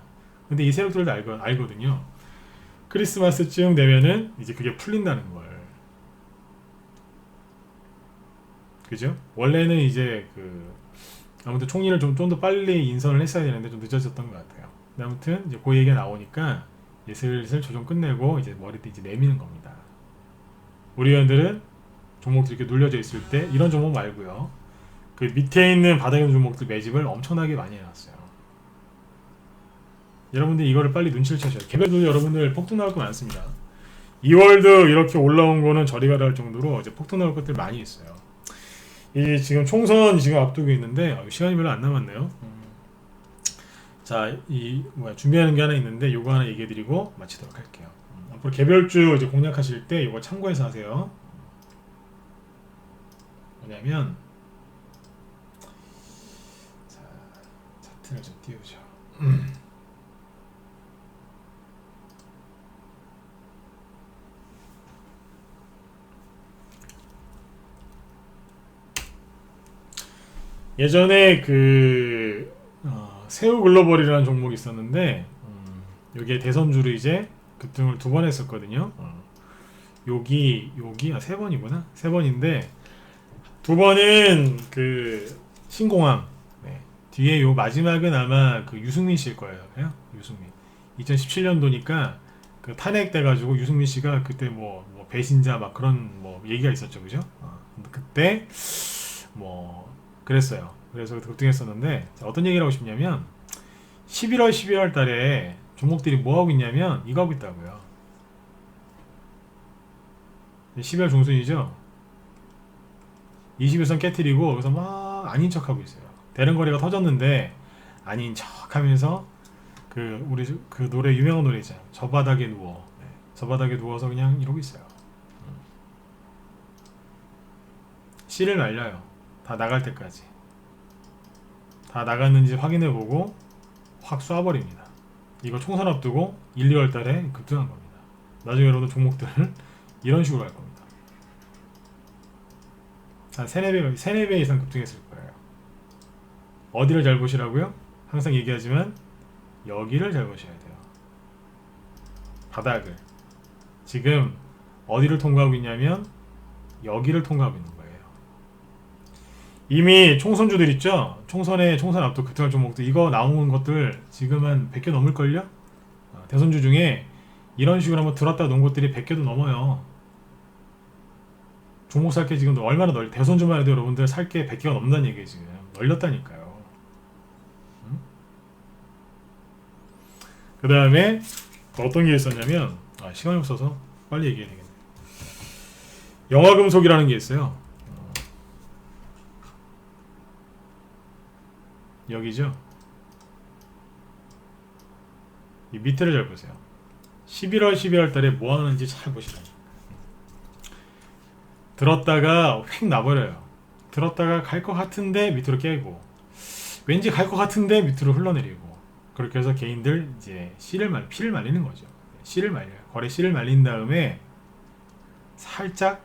근데 이 세력들도 알거든요. 크리스마스쯤 되면은 이제 그게 풀린다는 걸. 그죠? 원래는 이제 아무튼 총리를 좀 더 빨리 인선을 했어야 되는데 좀 늦어졌던 것 같아요. 근데 아무튼 이제 그 얘기가 나오니까 이제 슬슬 조정 끝내고 이제 머리도 이제 내미는 겁니다. 우리 회원들은 종목들이 이렇게 눌려져 있을 때 이런 종목 말고요. 그 밑에 있는 바닥에 있는 종목들 매집을 엄청나게 많이 해놨어요. 여러분들 이거를 빨리 눈치를 채셔요. 개별도 여러분들 폭등 나올 거 많습니다. 2월도 이렇게 올라온 거는 저리 가라 할 정도로 이제 폭등 나올 것들 많이 있어요. 이 지금 총선 지금 앞두고 있는데 시간이 별로 안 남았네요. 자, 준비하는 게 하나 있는데 요거 하나 얘기해드리고 마치도록 할게요. 앞으로 개별주 이제 공략하실 때 요거 참고해서 하세요. 뭐냐면 자, 차트를 좀 띄우죠. 예전에 새우 글로벌이라는 종목이 있었는데 여기에 대선주를 이제 급등을 2번 했었거든요. 여기 세 번이구나. 세 번인데 2번은 그 신공항. 네. 뒤에 요 마지막은 아마 그 유승민 씨일 거예요. 유승민. 2017년도니까 그 탄핵돼가지고 유승민 씨가 그때 뭐 배신자 막 그런 뭐 얘기가 있었죠, 그죠? 그때 뭐 그랬어요. 그래서 급등했었는데 어떤 얘기를 하고 싶냐면 11월 12월 달에 종목들이 뭐 하고 있냐면 이거 하고 있다고요. 12월 중순이죠. 21선 깨트리고 여기서 막 아닌 척 하고 있어요. 대릉거래가 터졌는데 아닌 척 하면서 우리 그 노래 유명한 노래잖아요. 저 바닥에 누워. 네. 저 바닥에 누워서 그냥 이러고 있어요. 씨를 날려요. 다 나갈 때까지. 다 나갔는지 확인해보고 확 쏴버립니다. 이거 총선 앞두고 1, 2월 달에 급등한 겁니다. 나중에 여러분들 종목들을 이런 식으로 할 겁니다. 한 3-4배 이상 급등했을 거예요. 어디를 잘 보시라고요? 항상 얘기하지만 여기를 잘 보셔야 돼요. 바닥을. 지금 어디를 통과하고 있냐면 여기를 통과하고 있는 거예요. 이미 총선주들 있죠? 총선 앞도 급등할 종목들 이거 나온 것들 지금 한 100개 넘을걸요? 대선주 중에 이런 식으로 한번 들었다 놓은 것들이 100개도 넘어요. 종목 살게 지금 얼마나 대선주만 해도 여러분들 살게 100개가 넘는다는 얘기예요. 지금 널렸다니까요. 그 다음에 어떤 게 있었냐면 시간이 없어서 빨리 얘기해야 되겠네. 영화금속이라는 게 있어요. 여기죠. 이 밑에를 잘 보세요. 11월 12월 달에 뭐 하는지 잘 보시라고. 들었다가 휙 나버려요. 들었다가 갈 것 같은데 밑으로 깨고, 왠지 갈 것 같은데 밑으로 흘러내리고, 그렇게 해서 개인들 이제 P를 말리는 거죠. C를 말려요. 거래 C를 말린 다음에 살짝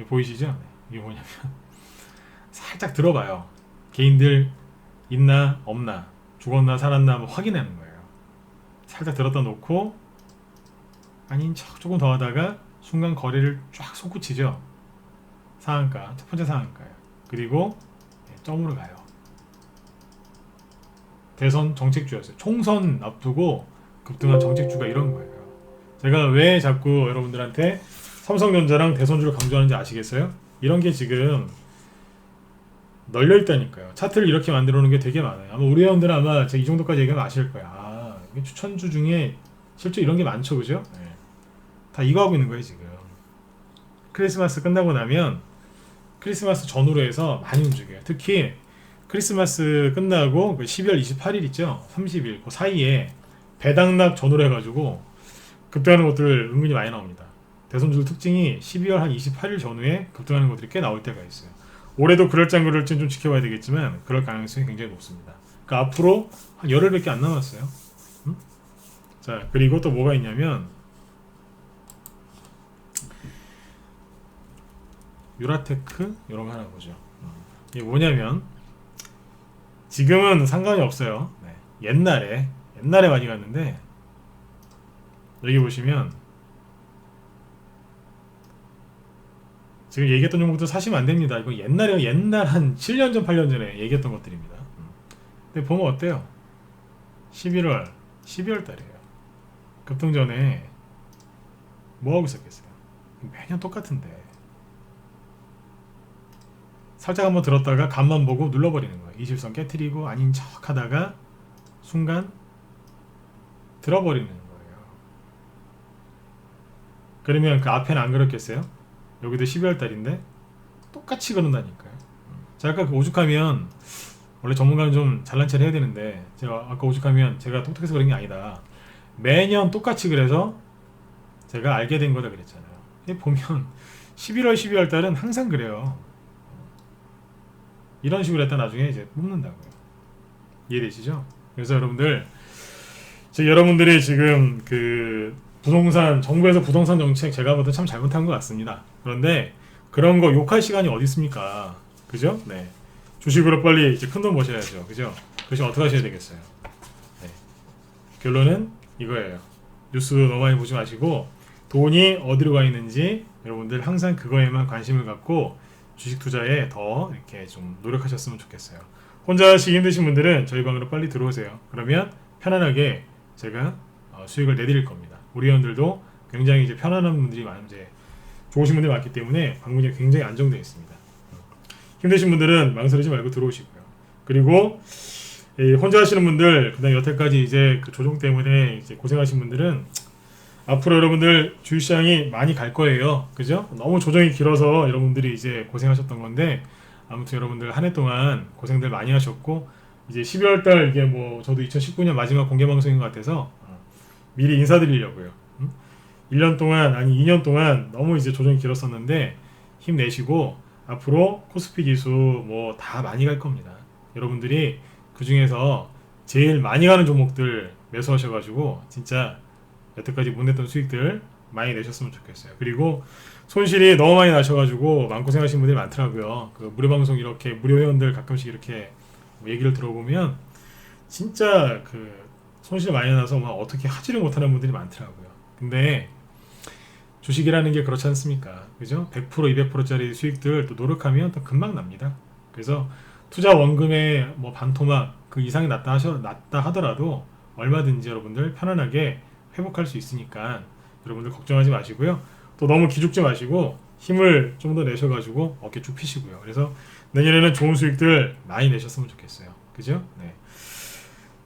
보이시죠? 이게 뭐냐면 살짝 들어봐요. 개인들 있나 없나, 죽었나 살았나 한번 확인하는 거예요. 살짝 들었다 놓고 아닌 척 조금 더 하다가 순간 거래를 쫙 솟구치죠. 상한가, 첫 번째 상한가예요. 그리고 점으로 가요. 대선 정책주였어요. 총선 앞두고 급등한 정책주가 이런 거예요. 제가 왜 자꾸 여러분들한테 삼성전자랑 대선주를 강조하는지 아시겠어요? 이런 게 지금 널려 있다니까요. 차트를 이렇게 만들어 놓은 게 되게 많아요. 아마 우리 회원들은 아마 제가 이 정도까지 얘기하면 아실 거야. 아, 이게 추천주 중에 실제 이런 게 많죠, 그죠? 네. 다 이거 하고 있는 거예요, 지금. 크리스마스 끝나고 나면 크리스마스 전후로 해서 많이 움직여요. 특히 크리스마스 끝나고 12월 28일 있죠? 30일 그 사이에 배당락 전후로 해가지고 급등하는 것들 은근히 많이 나옵니다. 대선주들 특징이 12월 한 28일 전후에 급등하는 것들이 꽤 나올 때가 있어요. 올해도 그럴지 좀 지켜봐야 되겠지만 그럴 가능성이 굉장히 높습니다. 그러니까 앞으로 한 열흘밖에 안 남았어요. 자, 그리고 또 뭐가 있냐면 유라테크 이런 거 하나 보죠. 이게 뭐냐면 지금은 상관이 없어요. 네. 옛날에 많이 갔는데 여기 보시면 지금 얘기했던 종목도 사시면 안 됩니다. 이거 옛날 한 7년 전 8년 전에 얘기했던 것들입니다. 근데 보면 어때요? 12월 달이에요. 급등 전에 뭐 하고 있었겠어요? 매년 똑같은데 살짝 한번 들었다가 간만 보고 눌러버리는 거예요. 20선 깨트리고 아닌 척 하다가 순간 들어버리는 거예요. 그러면 그 앞에는 안 그렇겠어요? 여기도 12월 달인데 똑같이 그런다니까요. 자, 아까 그 오죽하면 원래 전문가는 좀 잘난 체를 해야 되는데 제가 아까 오죽하면 제가 똑똑해서 그런 게 아니다. 매년 똑같이 그래서 제가 알게 된 거다 그랬잖아요. 보면 11월 12월 달은 항상 그래요. 이런 식으로 했다 나중에 이제 뽑는다고요. 이해되시죠? 그래서 여러분들이 지금 그 부동산, 정부에서 부동산 정책 제가 봐도 참 잘못한 것 같습니다. 그런데 그런 거 욕할 시간이 어디 있습니까? 그죠? 네. 주식으로 빨리 이제 큰돈 버셔야죠. 그죠? 그래서 어떻게 하셔야 되겠어요? 네. 결론은 이거예요. 뉴스 너무 많이 보지 마시고 돈이 어디로 가 있는지 여러분들 항상 그거에만 관심을 갖고 주식 투자에 더 이렇게 좀 노력하셨으면 좋겠어요. 혼자 하시기 힘드신 분들은 저희 방으로 빨리 들어오세요. 그러면 편안하게 제가 수익을 내드릴 겁니다. 우리 회원들도 굉장히 이제 편안한 분들이 이제 좋으신 분들이 많기 때문에 방문이 굉장히 안정되어 있습니다. 힘드신 분들은 망설이지 말고 들어오시고요. 그리고 혼자 하시는 분들, 그다음 여태까지 이제 그 조정 때문에 이제 고생하신 분들은 앞으로 여러분들 주식시장이 많이 갈 거예요. 그죠? 너무 조정이 길어서 여러분들이 이제 고생하셨던 건데 아무튼 여러분들 한 해 동안 고생들 많이 하셨고 이제 12월 달 이게 뭐 저도 2019년 마지막 공개 방송인 것 같아서 미리 인사드리려고요. 1년 동안 아니 2년 동안 너무 이제 조정이 길었었는데 힘내시고 앞으로 코스피 지수 뭐 다 많이 갈 겁니다. 여러분들이 그 중에서 제일 많이 가는 종목들 매수하셔가지고 진짜 여태까지 못 냈던 수익들 많이 내셨으면 좋겠어요. 그리고 손실이 너무 많이 나셔가지고 마음고생하신 분들이 많더라고요. 그 무료방송 이렇게 무료 회원들 가끔씩 이렇게 얘기를 들어보면 진짜 그 손실이 많이 나서 막 어떻게 하지를 못하는 분들이 많더라고요. 근데 주식이라는 게 그렇지 않습니까? 그죠? 100% 200%짜리 수익들 또 노력하면 또 금방 납니다. 그래서 투자 원금의 뭐 반토막 그 이상이 났다 하더라도 얼마든지 여러분들 편안하게 회복할 수 있으니까 여러분들 걱정하지 마시고요. 또 너무 기죽지 마시고 힘을 좀 더 내셔가지고 어깨 쭉 펴시고요. 그래서 내년에는 좋은 수익들 많이 내셨으면 좋겠어요. 그죠? 네.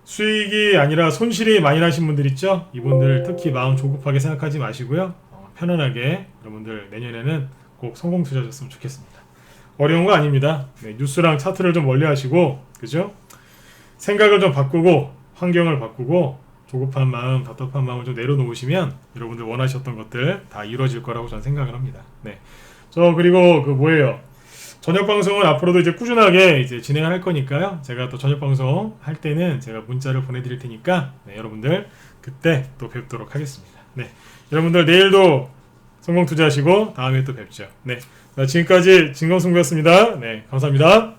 수익이 아니라 손실이 많이 나신 분들 있죠? 이분들 특히 마음 조급하게 생각하지 마시고요. 편안하게 여러분들 내년에는 꼭 성공 투자하셨으면 좋겠습니다. 어려운 거 아닙니다. 네, 뉴스랑 차트를 좀 멀리 하시고 그죠? 생각을 좀 바꾸고 환경을 바꾸고 조급한 마음, 답답한 마음을 좀 내려놓으시면 여러분들 원하셨던 것들 다 이루어질 거라고 저는 생각을 합니다. 네. 저 그리고 그 뭐예요? 저녁 방송은 앞으로도 이제 꾸준하게 이제 진행을 할 거니까요. 제가 또 저녁 방송 할 때는 제가 문자를 보내드릴 테니까 네, 여러분들 그때 또 뵙도록 하겠습니다. 네. 여러분들 내일도 성공 투자하시고 다음에 또 뵙죠. 네. 자, 지금까지 진검승부였습니다. 네. 감사합니다.